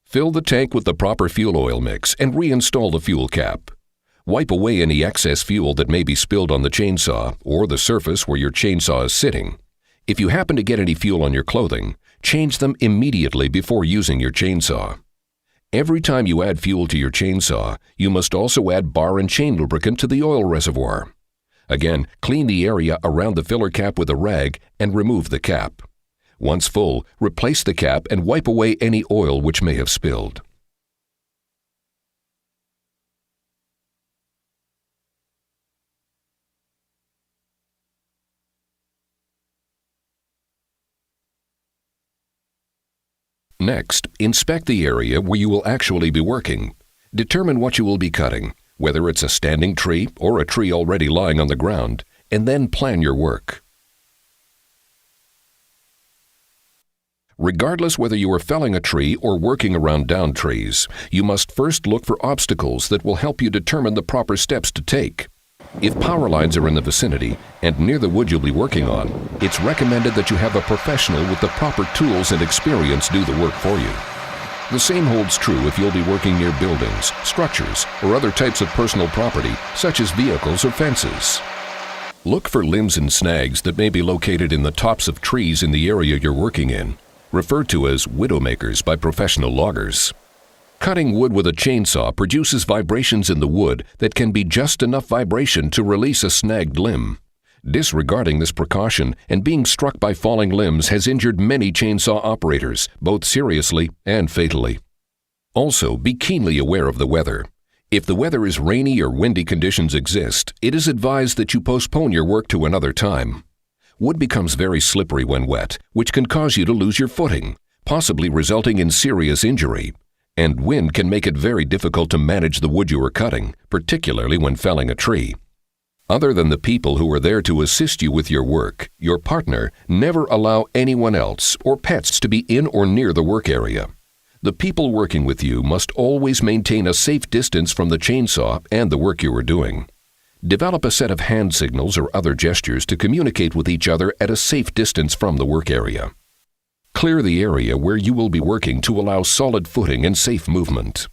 Fill the tank with the proper fuel oil mix and reinstall the fuel cap. Wipe away any excess fuel that may be spilled on the chainsaw or the surface where your chainsaw is sitting. If you happen to get any fuel on your clothing, change them immediately before using your chainsaw. Every time you add fuel to your chainsaw, you must also add bar and chain lubricant to the oil reservoir. Again, clean the area around the filler cap with a rag and remove the cap. Once full, replace the cap and wipe away any oil which may have spilled. Next, inspect the area where you will actually be working. Determine what you will be cutting, whether it's a standing tree or a tree already lying on the ground, and then plan your work. Regardless whether you are felling a tree or working around downed trees, you must first look for obstacles that will help you determine the proper steps to take. If power lines are in the vicinity and near the wood you'll be working on, it's recommended that you have a professional with the proper tools and experience do the work for you. The same holds true if you'll be working near buildings, structures, or other types of personal property, such as vehicles or fences. Look for limbs and snags that may be located in the tops of trees in the area you're working in, referred to as widowmakers by professional loggers. Cutting wood with a chainsaw produces vibrations in the wood that can be just enough vibration to release a snagged limb. Disregarding this precaution and being struck by falling limbs has injured many chainsaw operators, both seriously and fatally. Also, be keenly aware of the weather. If the weather is rainy or windy conditions exist, it is advised that you postpone your work to another time. Wood becomes very slippery when wet, which can cause you to lose your footing, possibly resulting in serious injury. And wind can make it very difficult to manage the wood you are cutting, particularly when felling a tree. Other than the people who are there to assist you with your work, your partner, never allow anyone else or pets to be in or near the work area. The people working with you must always maintain a safe distance from the chainsaw and the work you are doing. Develop a set of hand signals or other gestures to communicate with each other at a safe distance from the work area. Clear the area where you will be working to allow solid footing and safe movement.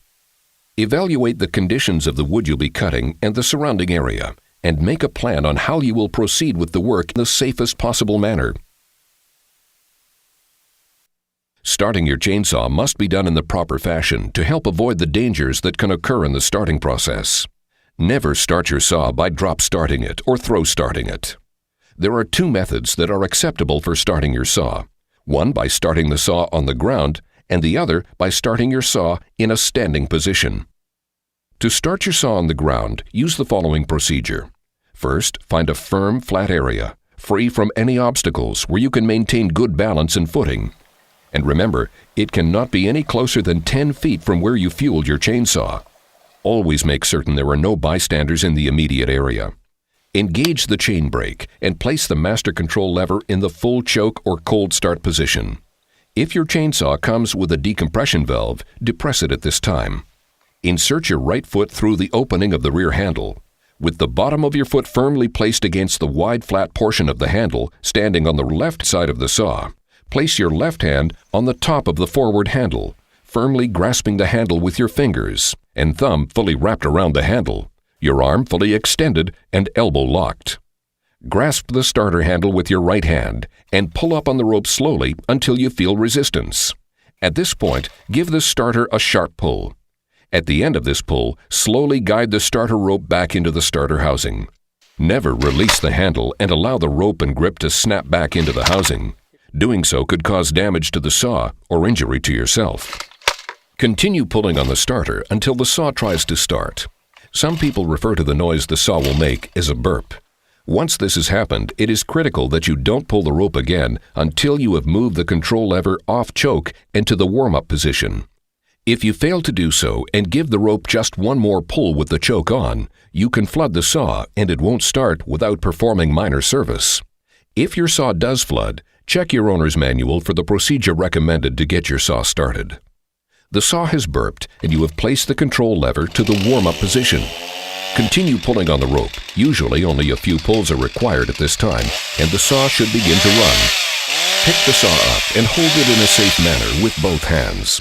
Evaluate the conditions of the wood you'll be cutting and the surrounding area, and make a plan on how you will proceed with the work in the safest possible manner. Starting your chainsaw must be done in the proper fashion to help avoid the dangers that can occur in the starting process. Never start your saw by drop starting it or throw starting it. There are two methods that are acceptable for starting your saw. One by starting the saw on the ground, and the other by starting your saw in a standing position. To start your saw on the ground, use the following procedure. First, find a firm, flat area, free from any obstacles where you can maintain good balance and footing. And remember, it cannot be any closer than 10 feet from where you fueled your chainsaw. Always make certain there are no bystanders in the immediate area. Engage the chain brake and place the master control lever in the full choke or cold start position. If your chainsaw comes with a decompression valve, depress it at this time. Insert your right foot through the opening of the rear handle. With the bottom of your foot firmly placed against the wide flat portion of the handle, standing on the left side of the saw, place your left hand on the top of the forward handle, firmly grasping the handle with your fingers and thumb fully wrapped around the handle, your arm fully extended and elbow locked. Grasp the starter handle with your right hand and pull up on the rope slowly until you feel resistance. At this point, give the starter a sharp pull. At the end of this pull, slowly guide the starter rope back into the starter housing. Never release the handle and allow the rope and grip to snap back into the housing. Doing so could cause damage to the saw or injury to yourself. Continue pulling on the starter until the saw tries to start. Some people refer to the noise the saw will make as a burp. Once this has happened, it is critical that you don't pull the rope again until you have moved the control lever off choke and to the warm-up position. If you fail to do so and give the rope just one more pull with the choke on, you can flood the saw and it won't start without performing minor service. If your saw does flood, check your owner's manual for the procedure recommended to get your saw started. The saw has burped and you have placed the control lever to the warm-up position. Continue pulling on the rope. Usually only a few pulls are required at this time, and the saw should begin to run. Pick the saw up and hold it in a safe manner with both hands.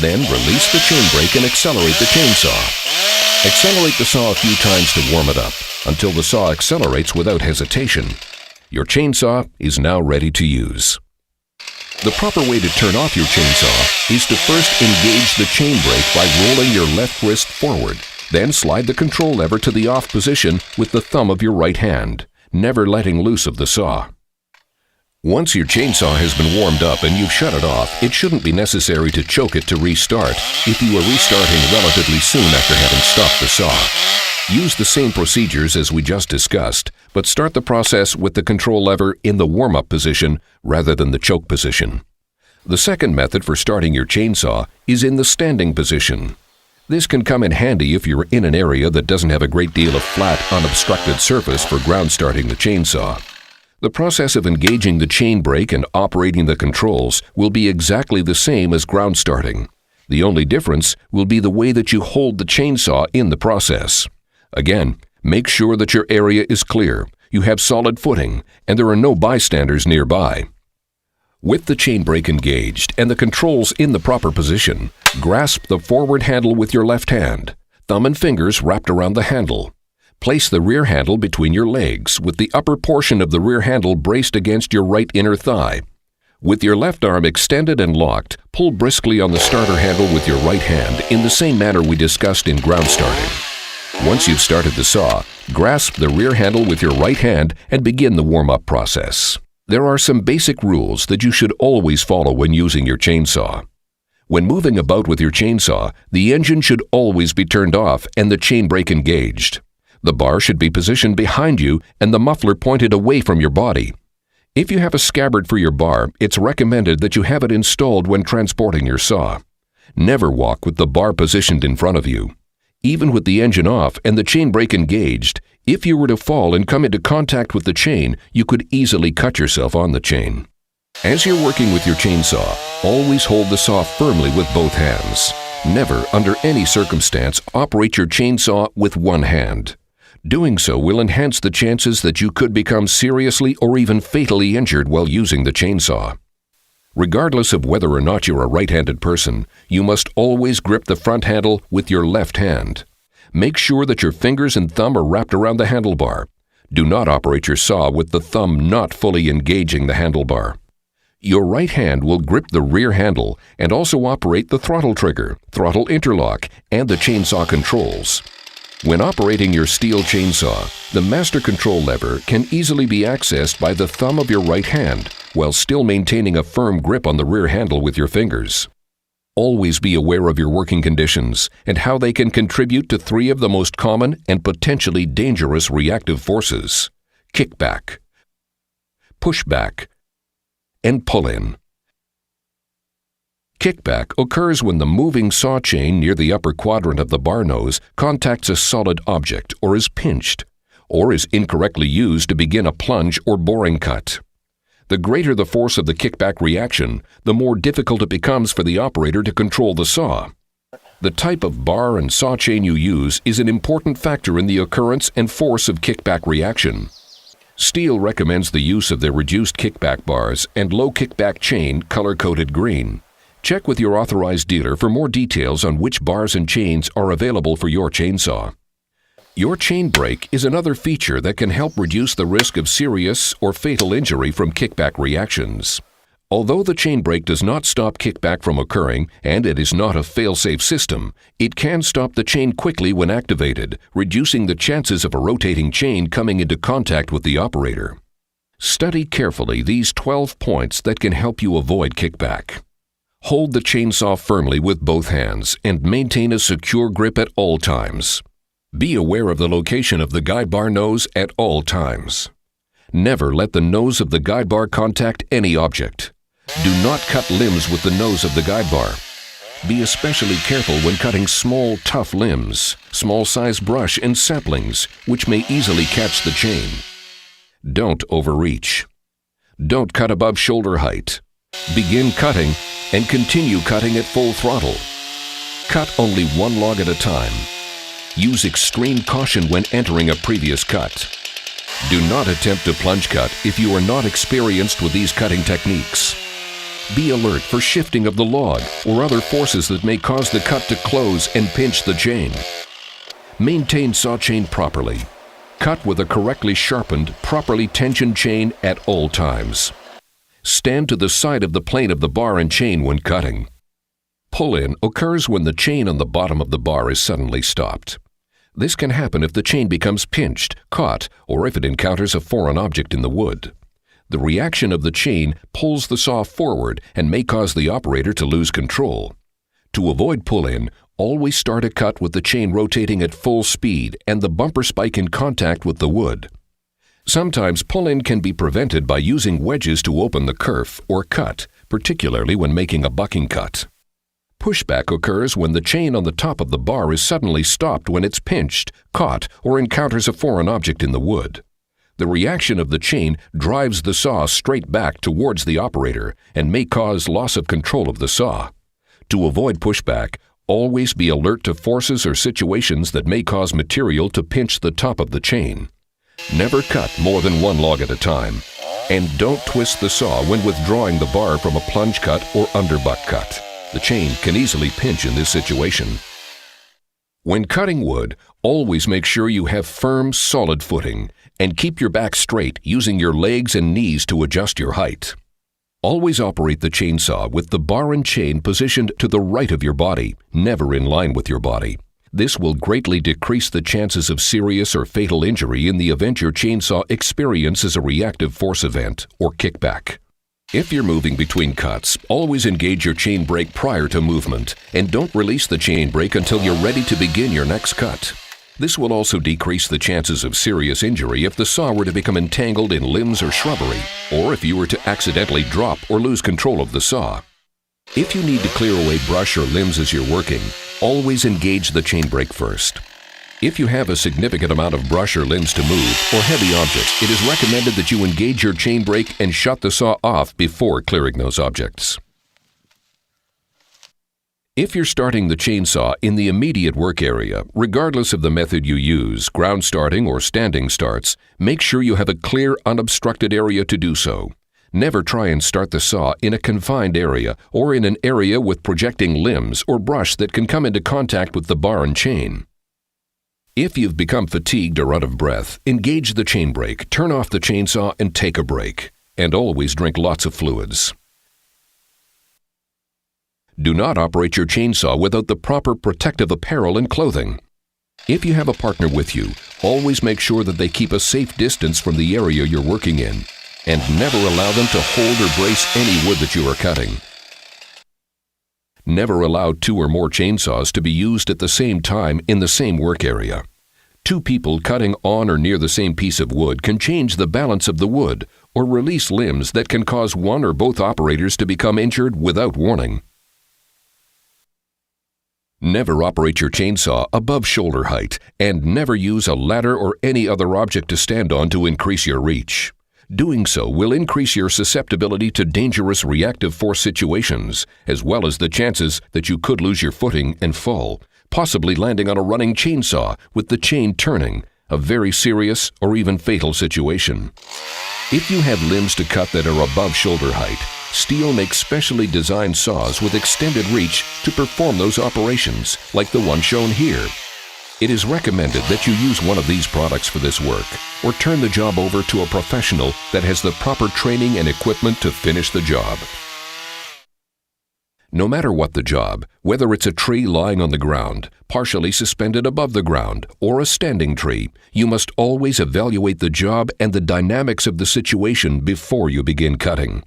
Then release the chain brake and accelerate the chainsaw. Accelerate the saw a few times to warm it up until the saw accelerates without hesitation. Your chainsaw is now ready to use. The proper way to turn off your chainsaw is to first engage the chain brake by rolling your left wrist forward. Then slide the control lever to the off position with the thumb of your right hand, never letting loose of the saw. Once your chainsaw has been warmed up and you've shut it off, it shouldn't be necessary to choke it to restart if you are restarting relatively soon after having stopped the saw. Use the same procedures as we just discussed, but start the process with the control lever in the warm-up position rather than the choke position. The second method for starting your chainsaw is in the standing position. This can come in handy if you're in an area that doesn't have a great deal of flat, unobstructed surface for ground starting the chainsaw. The process of engaging the chain brake and operating the controls will be exactly the same as ground starting. The only difference will be the way that you hold the chainsaw in the process. Again, make sure that your area is clear, you have solid footing, and there are no bystanders nearby. With the chain brake engaged and the controls in the proper position, grasp the forward handle with your left hand, thumb and fingers wrapped around the handle. Place the rear handle between your legs, with the upper portion of the rear handle braced against your right inner thigh. With your left arm extended and locked, pull briskly on the starter handle with your right hand in the same manner we discussed in ground starting. Once you've started the saw, grasp the rear handle with your right hand and begin the warm-up process. There are some basic rules that you should always follow when using your chainsaw. When moving about with your chainsaw, the engine should always be turned off and the chain brake engaged. The bar should be positioned behind you and the muffler pointed away from your body. If you have a scabbard for your bar, it's recommended that you have it installed when transporting your saw. Never walk with the bar positioned in front of you. Even with the engine off and the chain brake engaged, if you were to fall and come into contact with the chain, you could easily cut yourself on the chain. As you're working with your chainsaw, always hold the saw firmly with both hands. Never, under any circumstance, operate your chainsaw with one hand. Doing so will enhance the chances that you could become seriously or even fatally injured while using the chainsaw. Regardless of whether or not you're a right-handed person, you must always grip the front handle with your left hand. Make sure that your fingers and thumb are wrapped around the handlebar. Do not operate your saw with the thumb not fully engaging the handlebar. Your right hand will grip the rear handle and also operate the throttle trigger, throttle interlock, and the chainsaw controls. When operating your Stihl chainsaw, the master control lever can easily be accessed by the thumb of your right hand while still maintaining a firm grip on the rear handle with your fingers. Always be aware of your working conditions and how they can contribute to 3 of the most common and potentially dangerous reactive forces: kickback, pushback, and pull-in. Kickback occurs when the moving saw chain near the upper quadrant of the bar nose contacts a solid object or is pinched, or is incorrectly used to begin a plunge or boring cut. The greater the force of the kickback reaction, the more difficult it becomes for the operator to control the saw. The type of bar and saw chain you use is an important factor in the occurrence and force of kickback reaction. Stihl recommends the use of their reduced kickback bars and low kickback chain color-coded green. Check with your authorized dealer for more details on which bars and chains are available for your chainsaw. Your chain brake is another feature that can help reduce the risk of serious or fatal injury from kickback reactions. Although the chain brake does not stop kickback from occurring and it is not a fail-safe system, it can stop the chain quickly when activated, reducing the chances of a rotating chain coming into contact with the operator. Study carefully these 12 points that can help you avoid kickback. Hold the chainsaw firmly with both hands and maintain a secure grip at all times. Be aware of the location of the guide bar nose at all times. Never let the nose of the guide bar contact any object. Do not cut limbs with the nose of the guide bar. Be especially careful when cutting small, tough limbs, small-sized brush and saplings, which may easily catch the chain. Don't overreach. Don't cut above shoulder height. Begin cutting and continue cutting at full throttle. Cut only one log at a time. Use extreme caution when entering a previous cut. Do not attempt to plunge cut if you are not experienced with these cutting techniques. Be alert for shifting of the log or other forces that may cause the cut to close and pinch the chain. Maintain saw chain properly. Cut with a correctly sharpened, properly tensioned chain at all times. Stand to the side of the plane of the bar and chain when cutting. Pull-in occurs when the chain on the bottom of the bar is suddenly stopped. This can happen if the chain becomes pinched, caught, or if it encounters a foreign object in the wood. The reaction of the chain pulls the saw forward and may cause the operator to lose control. To avoid pull-in, always start a cut with the chain rotating at full speed and the bumper spike in contact with the wood. Sometimes pull-in can be prevented by using wedges to open the kerf or cut, particularly when making a bucking cut. Pushback occurs when the chain on the top of the bar is suddenly stopped when it's pinched, caught, or encounters a foreign object in the wood. The reaction of the chain drives the saw straight back towards the operator and may cause loss of control of the saw. To avoid pushback, always be alert to forces or situations that may cause material to pinch the top of the chain. Never cut more than one log at a time. And don't twist the saw when withdrawing the bar from a plunge cut or underbuck cut. The chain can easily pinch in this situation. When cutting wood, Always make sure you have firm, solid footing, and keep your back straight using your legs and knees to adjust your height. Always operate the chainsaw with the bar and chain positioned to the right of your body, never in line with your body. This will greatly decrease the chances of serious or fatal injury in the event your chainsaw experiences a reactive force event or kickback. If you're moving between cuts, always engage your chain brake prior to movement, and don't release the chain brake until you're ready to begin your next cut. This will also decrease the chances of serious injury if the saw were to become entangled in limbs or shrubbery, or if you were to accidentally drop or lose control of the saw. If you need to clear away brush or limbs as you're working, always engage the chain brake first. If you have a significant amount of brush or limbs to move, or heavy objects, it is recommended that you engage your chain brake and shut the saw off before clearing those objects. If you're starting the chainsaw in the immediate work area, regardless of the method you use, ground starting or standing starts, make sure you have a clear, unobstructed area to do so. Never try and start the saw in a confined area or in an area with projecting limbs or brush that can come into contact with the bar and chain. If you've become fatigued or out of breath, engage the chain brake, turn off the chainsaw, and take a break. And always drink lots of fluids. Do not operate your chainsaw without the proper protective apparel and clothing. If you have a partner with you, always make sure that they keep a safe distance from the area you're working in, and never allow them to hold or brace any wood that you are cutting. Never allow 2 or more chainsaws to be used at the same time in the same work area. 2 people cutting on or near the same piece of wood can change the balance of the wood or release limbs that can cause one or both operators to become injured without warning. Never operate your chainsaw above shoulder height, and never use a ladder or any other object to stand on to increase your reach. Doing so will increase your susceptibility to dangerous reactive force situations, as well as the chances that you could lose your footing and fall, possibly landing on a running chainsaw with the chain turning, a very serious or even fatal situation. If you have limbs to cut that are above shoulder height, Stihl makes specially designed saws with extended reach to perform those operations, like the one shown here. It is recommended that you use one of these products for this work, or turn the job over to a professional that has the proper training and equipment to finish the job. No matter what the job, whether it's a tree lying on the ground, partially suspended above the ground, or a standing tree, you must always evaluate the job and the dynamics of the situation before you begin cutting.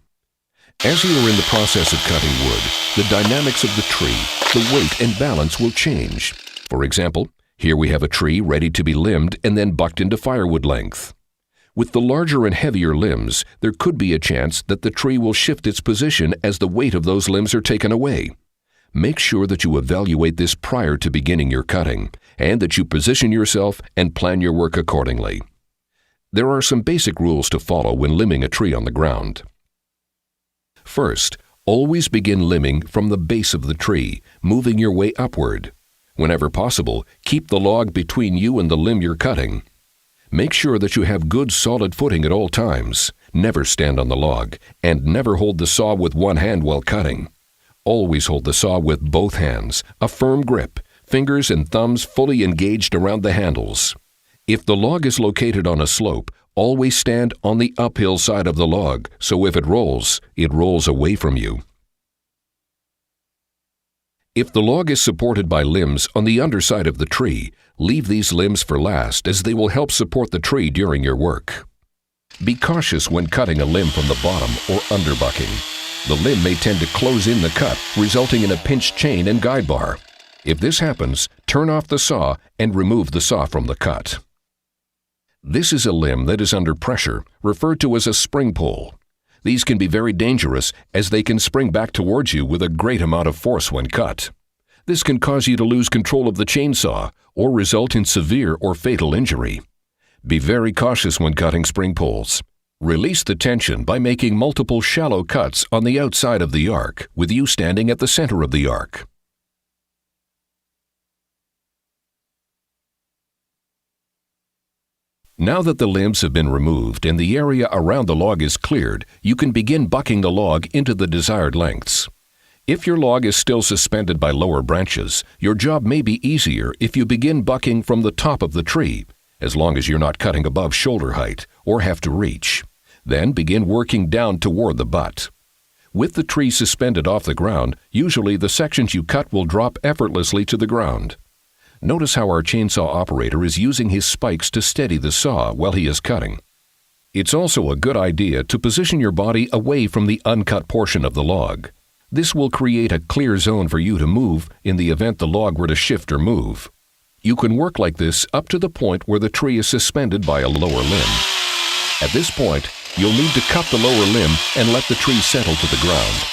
As you are in the process of cutting wood, the dynamics of the tree, the weight and balance will change. For example, here we have a tree ready to be limbed and then bucked into firewood length. With the larger and heavier limbs, there could be a chance that the tree will shift its position as the weight of those limbs are taken away. Make sure that you evaluate this prior to beginning your cutting, and that you position yourself and plan your work accordingly. There are some basic rules to follow when limbing a tree on the ground. First, always begin limbing from the base of the tree, moving your way upward. Whenever possible, keep the log between you and the limb you're cutting. Make sure that you have good solid footing at all times. Never stand on the log, and never hold the saw with one hand while cutting. Always hold the saw with both hands, a firm grip, fingers and thumbs fully engaged around the handles. If the log is located on a slope, always stand on the uphill side of the log, so if it rolls away from you. If the log is supported by limbs on the underside of the tree, leave these limbs for last, as they will help support the tree during your work. Be cautious when cutting a limb from the bottom or underbucking. The limb may tend to close in the cut, resulting in a pinched chain and guide bar. If this happens, turn off the saw and remove the saw from the cut. This is a limb that is under pressure, referred to as a spring pull. These can be very dangerous, as they can spring back towards you with a great amount of force when cut. This can cause you to lose control of the chainsaw or result in severe or fatal injury. Be very cautious when cutting spring pulls. Release the tension by making multiple shallow cuts on the outside of the arc, with you standing at the center of the arc. Now that the limbs have been removed and the area around the log is cleared, you can begin bucking the log into the desired lengths. If your log is still suspended by lower branches, your job may be easier if you begin bucking from the top of the tree, as long as you're not cutting above shoulder height or have to reach. Then begin working down toward the butt. With the tree suspended off the ground, usually the sections you cut will drop effortlessly to the ground. Notice how our chainsaw operator is using his spikes to steady the saw while he is cutting. It's also a good idea to position your body away from the uncut portion of the log. This will create a clear zone for you to move in the event the log were to shift or move. You can work like this up to the point where the tree is suspended by a lower limb. At this point, you'll need to cut the lower limb and let the tree settle to the ground.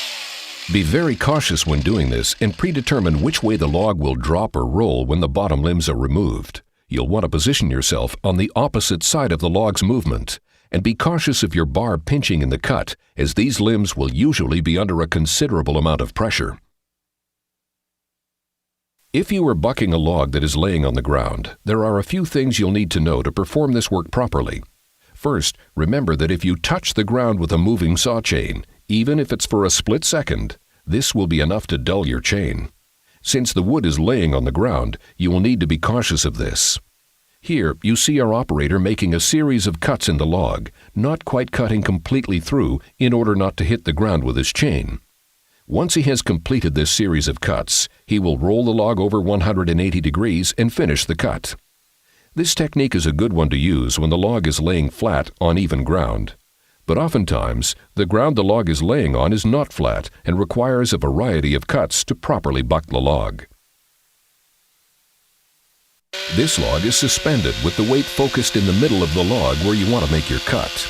Be very cautious when doing this and predetermine which way the log will drop or roll when the bottom limbs are removed. You'll want to position yourself on the opposite side of the log's movement, and be cautious of your bar pinching in the cut, as these limbs will usually be under a considerable amount of pressure. If you are bucking a log that is laying on the ground, there are a few things you'll need to know to perform this work properly. First, remember that if you touch the ground with a moving saw chain, even if it's for a split second, this will be enough to dull your chain. Since the wood is laying on the ground, you will need to be cautious of this. Here, you see our operator making a series of cuts in the log, not quite cutting completely through in order not to hit the ground with his chain. Once he has completed this series of cuts, he will roll the log over 180 degrees and finish the cut. This technique is a good one to use when the log is laying flat on even ground. But oftentimes, the ground the log is laying on is not flat and requires a variety of cuts to properly buck the log. This log is suspended with the weight focused in the middle of the log where you want to make your cut.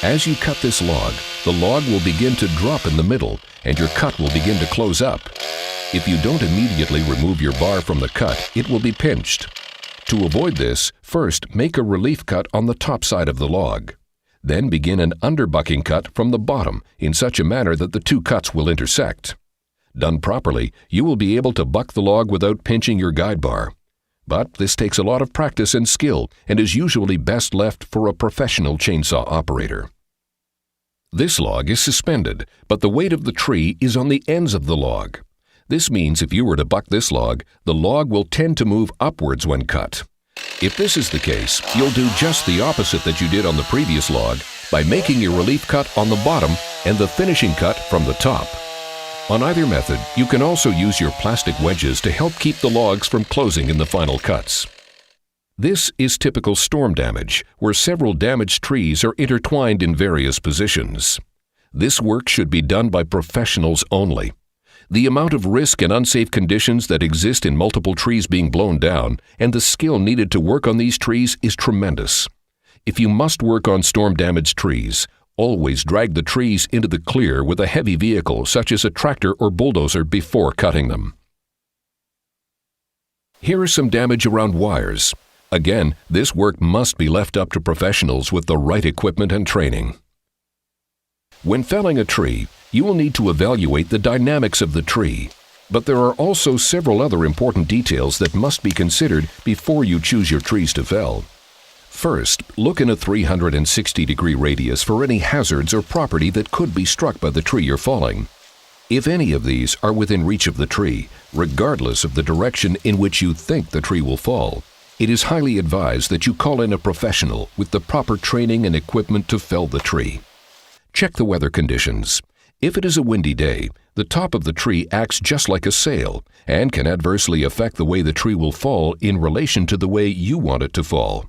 As you cut this log, the log will begin to drop in the middle and your cut will begin to close up. If you don't immediately remove your bar from the cut, it will be pinched. To avoid this, first make a relief cut on the top side of the log. Then begin an underbucking cut from the bottom in such a manner that the two cuts will intersect. Done properly, you will be able to buck the log without pinching your guide bar. But this takes a lot of practice and skill and is usually best left for a professional chainsaw operator. This log is suspended, but the weight of the tree is on the ends of the log. This means if you were to buck this log, the log will tend to move upwards when cut. If this is the case, you'll do just the opposite that you did on the previous log by making your relief cut on the bottom and the finishing cut from the top. On either method, you can also use your plastic wedges to help keep the logs from closing in the final cuts. This is typical storm damage, where several damaged trees are intertwined in various positions. This work should be done by professionals only. The amount of risk and unsafe conditions that exist in multiple trees being blown down and the skill needed to work on these trees is tremendous. If you must work on storm-damaged trees, always drag the trees into the clear with a heavy vehicle such as a tractor or bulldozer before cutting them. Here is some damage around wires. Again, this work must be left up to professionals with the right equipment and training. When felling a tree, you will need to evaluate the dynamics of the tree, but there are also several other important details that must be considered before you choose your trees to fell. First, look in a 360-degree radius for any hazards or property that could be struck by the tree you're falling. If any of these are within reach of the tree, regardless of the direction in which you think the tree will fall, it is highly advised that you call in a professional with the proper training and equipment to fell the tree. Check the weather conditions. If it is a windy day, the top of the tree acts just like a sail and can adversely affect the way the tree will fall in relation to the way you want it to fall.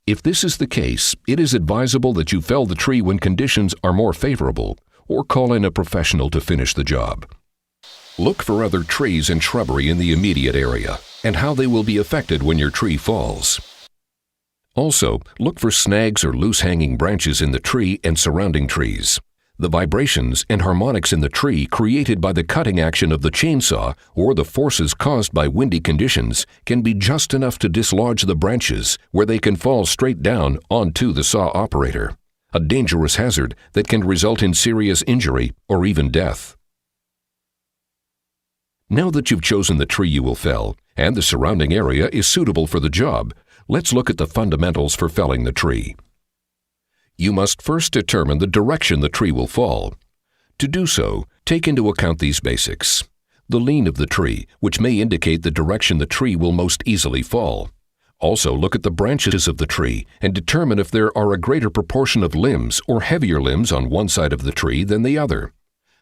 If this is the case, it is advisable that you fell the tree when conditions are more favorable, or call in a professional to finish the job. Look for other trees and shrubbery in the immediate area and how they will be affected when your tree falls. Also, look for snags or loose hanging branches in the tree and surrounding trees. The vibrations and harmonics in the tree created by the cutting action of the chainsaw or the forces caused by windy conditions can be just enough to dislodge the branches where they can fall straight down onto the saw operator, a dangerous hazard that can result in serious injury or even death. Now that you've chosen the tree you will fell and the surrounding area is suitable for the job, let's look at the fundamentals for felling the tree. You must first determine the direction the tree will fall. To do so, take into account these basics: the lean of the tree, which may indicate the direction the tree will most easily fall. Also, look at the branches of the tree and determine if there are a greater proportion of limbs or heavier limbs on one side of the tree than the other.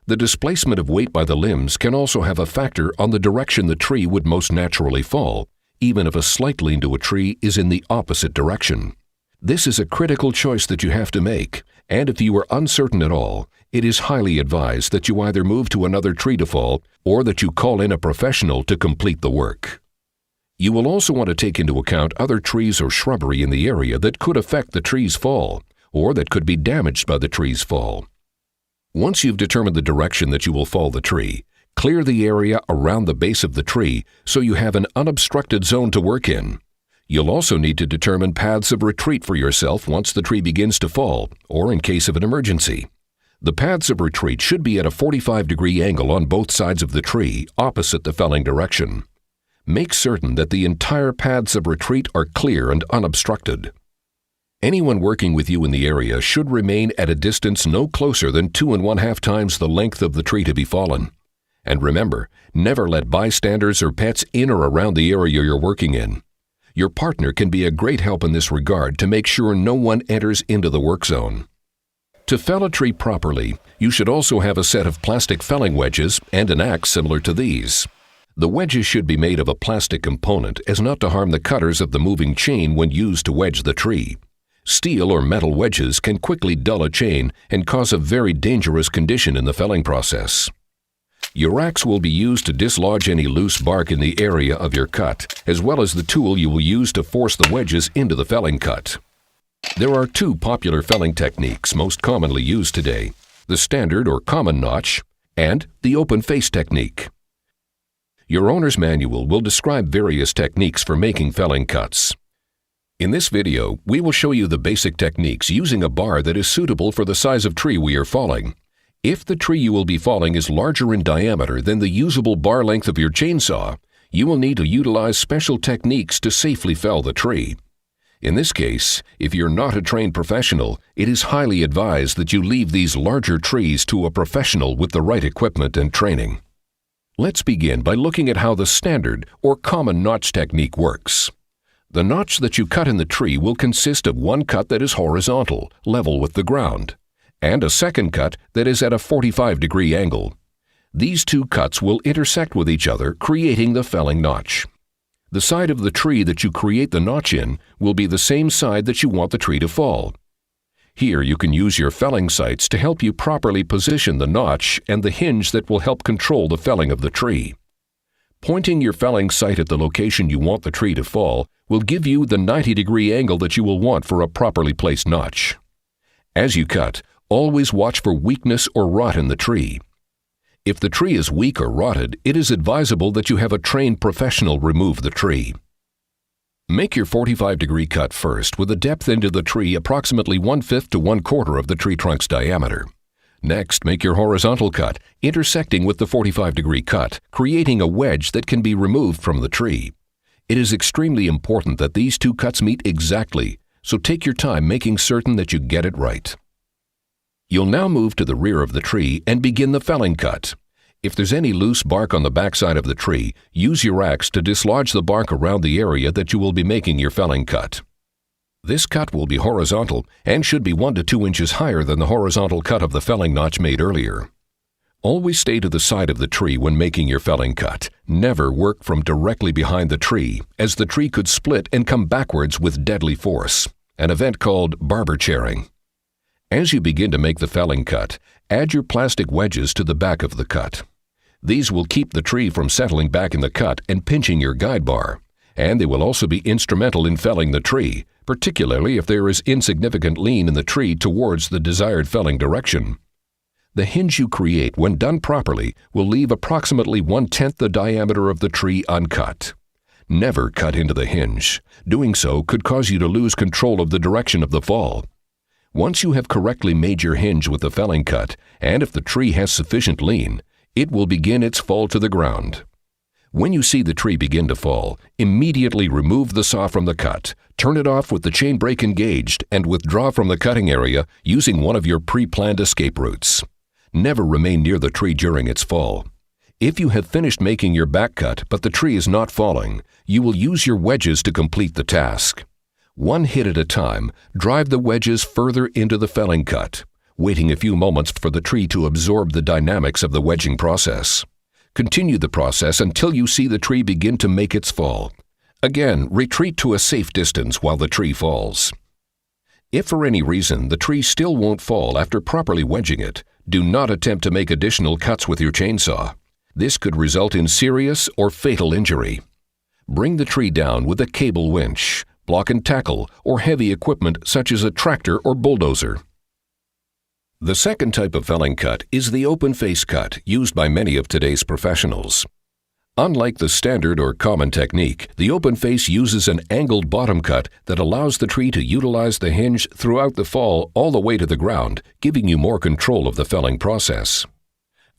The displacement of weight by the limbs can also have a factor on the direction the tree would most naturally fall, even if a slight lean to a tree is in the opposite direction. This is a critical choice that you have to make, and if you are uncertain at all, it is highly advised that you either move to another tree to fall or that you call in a professional to complete the work. You will also want to take into account other trees or shrubbery in the area that could affect the tree's fall, or that could be damaged by the tree's fall. Once you've determined the direction that you will fall the tree, clear the area around the base of the tree so you have an unobstructed zone to work in. You'll also need to determine paths of retreat for yourself once the tree begins to fall, or in case of an emergency. The paths of retreat should be at a 45-degree angle on both sides of the tree, opposite the felling direction. Make certain that the entire paths of retreat are clear and unobstructed. Anyone working with you in the area should remain at a distance no closer than 2½ times the length of the tree to be fallen. And remember, never let bystanders or pets in or around the area you're working in. Your partner can be a great help in this regard to make sure no one enters into the work zone. To fell a tree properly, you should also have a set of plastic felling wedges and an axe similar to these. The wedges should be made of a plastic component as not to harm the cutters of the moving chain when used to wedge the tree. Steel or metal wedges can quickly dull a chain and cause a very dangerous condition in the felling process. Your axe will be used to dislodge any loose bark in the area of your cut, as well as the tool you will use to force the wedges into the felling cut. There are two popular felling techniques most commonly used today: the standard or common notch and the open face technique. Your owner's manual will describe various techniques for making felling cuts. In this video, we will show you the basic techniques using a bar that is suitable for the size of tree we are falling. If the tree you will be falling is larger in diameter than the usable bar length of your chainsaw, you will need to utilize special techniques to safely fell the tree. In this case, if you're not a trained professional, it is highly advised that you leave these larger trees to a professional with the right equipment and training. Let's begin by looking at how the standard or common notch technique works. The notch that you cut in the tree will consist of one cut that is horizontal, level with the ground, and a second cut that is at a 45-degree angle. These two cuts will intersect with each other, creating the felling notch. The side of the tree that you create the notch in will be the same side that you want the tree to fall. Here you can use your felling sights to help you properly position the notch and the hinge that will help control the felling of the tree. Pointing your felling sight at the location you want the tree to fall will give you the 90-degree angle that you will want for a properly placed notch. As you cut, always watch for weakness or rot in the tree. If the tree is weak or rotted, it is advisable that you have a trained professional remove the tree. Make your 45-degree cut first with a depth into the tree approximately 1/5 to 1/4 of the tree trunk's diameter. Next, make your horizontal cut, intersecting with the 45-degree cut, creating a wedge that can be removed from the tree. It is extremely important that these two cuts meet exactly, so take your time making certain that you get it right. You'll now move to the rear of the tree and begin the felling cut. If there's any loose bark on the backside of the tree, use your axe to dislodge the bark around the area that you will be making your felling cut. This cut will be horizontal and should be 1 to 2 inches higher than the horizontal cut of the felling notch made earlier. Always stay to the side of the tree when making your felling cut. Never work from directly behind the tree, as the tree could split and come backwards with deadly force, an event called barber chairing. As you begin to make the felling cut, add your plastic wedges to the back of the cut. These will keep the tree from settling back in the cut and pinching your guide bar, and they will also be instrumental in felling the tree, particularly if there is insignificant lean in the tree towards the desired felling direction. The hinge you create when done properly will leave approximately 1/10 the diameter of the tree uncut. Never cut into the hinge. Doing so could cause you to lose control of the direction of the fall. Once you have correctly made your hinge with the felling cut, and if the tree has sufficient lean, it will begin its fall to the ground. When you see the tree begin to fall, immediately remove the saw from the cut, turn it off with the chain brake engaged, and withdraw from the cutting area using one of your pre-planned escape routes. Never remain near the tree during its fall. If you have finished making your back cut but the tree is not falling, you will use your wedges to complete the task. One hit at a time, drive the wedges further into the felling cut, waiting a few moments for the tree to absorb the dynamics of the wedging process. Continue the process until you see the tree begin to make its fall. Again, retreat to a safe distance while the tree falls. If for any reason the tree still won't fall after properly wedging it, do not attempt to make additional cuts with your chainsaw. This could result in serious or fatal injury. Bring the tree down with a cable winch, block and tackle, or heavy equipment such as a tractor or bulldozer. The second type of felling cut is the open face cut used by many of today's professionals. Unlike the standard or common technique, the open face uses an angled bottom cut that allows the tree to utilize the hinge throughout the fall all the way to the ground, giving you more control of the felling process.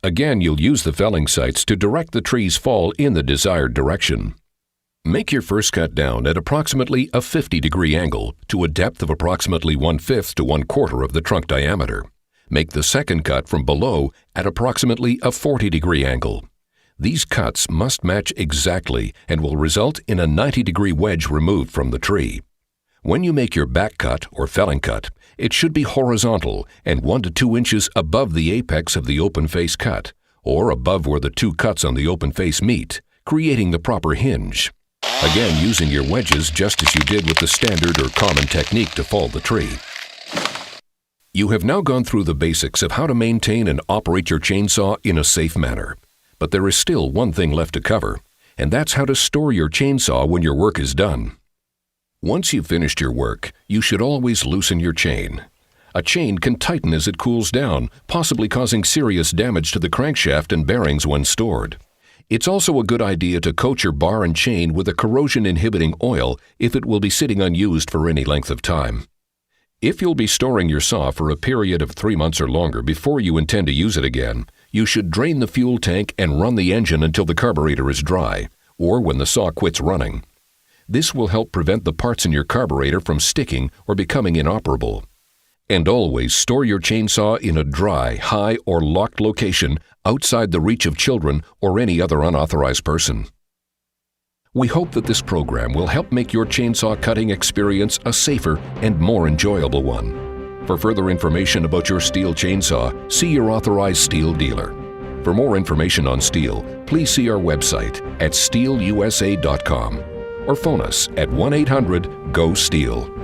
Again, you'll use the felling sights to direct the tree's fall in the desired direction. Make your first cut down at approximately a 50-degree angle to a depth of approximately 1/5 to 1/4 of the trunk diameter. Make the second cut from below at approximately a 40-degree angle. These cuts must match exactly and will result in a 90-degree wedge removed from the tree. When you make your back cut or felling cut, it should be horizontal and 1 to 2 inches above the apex of the open face cut, or above where the two cuts on the open face meet, creating the proper hinge. Again, using your wedges just as you did with the standard or common technique to fall the tree. You have now gone through the basics of how to maintain and operate your chainsaw in a safe manner. But there is still one thing left to cover, and that's how to store your chainsaw when your work is done. Once you've finished your work, you should always loosen your chain. A chain can tighten as it cools down, possibly causing serious damage to the crankshaft and bearings when stored. It's also a good idea to coat your bar and chain with a corrosion-inhibiting oil if it will be sitting unused for any length of time. If you'll be storing your saw for a period of 3 months or longer before you intend to use it again, you should drain the fuel tank and run the engine until the carburetor is dry, or when the saw quits running. This will help prevent the parts in your carburetor from sticking or becoming inoperable. And always store your chainsaw in a dry, high, or locked location outside the reach of children or any other unauthorized person. We hope that this program will help make your chainsaw cutting experience a safer and more enjoyable one. For further information about your Stihl chainsaw, see your authorized Stihl dealer. For more information on Stihl, please see our website at stihlusa.com or phone us at 1-800-GO-STIHL.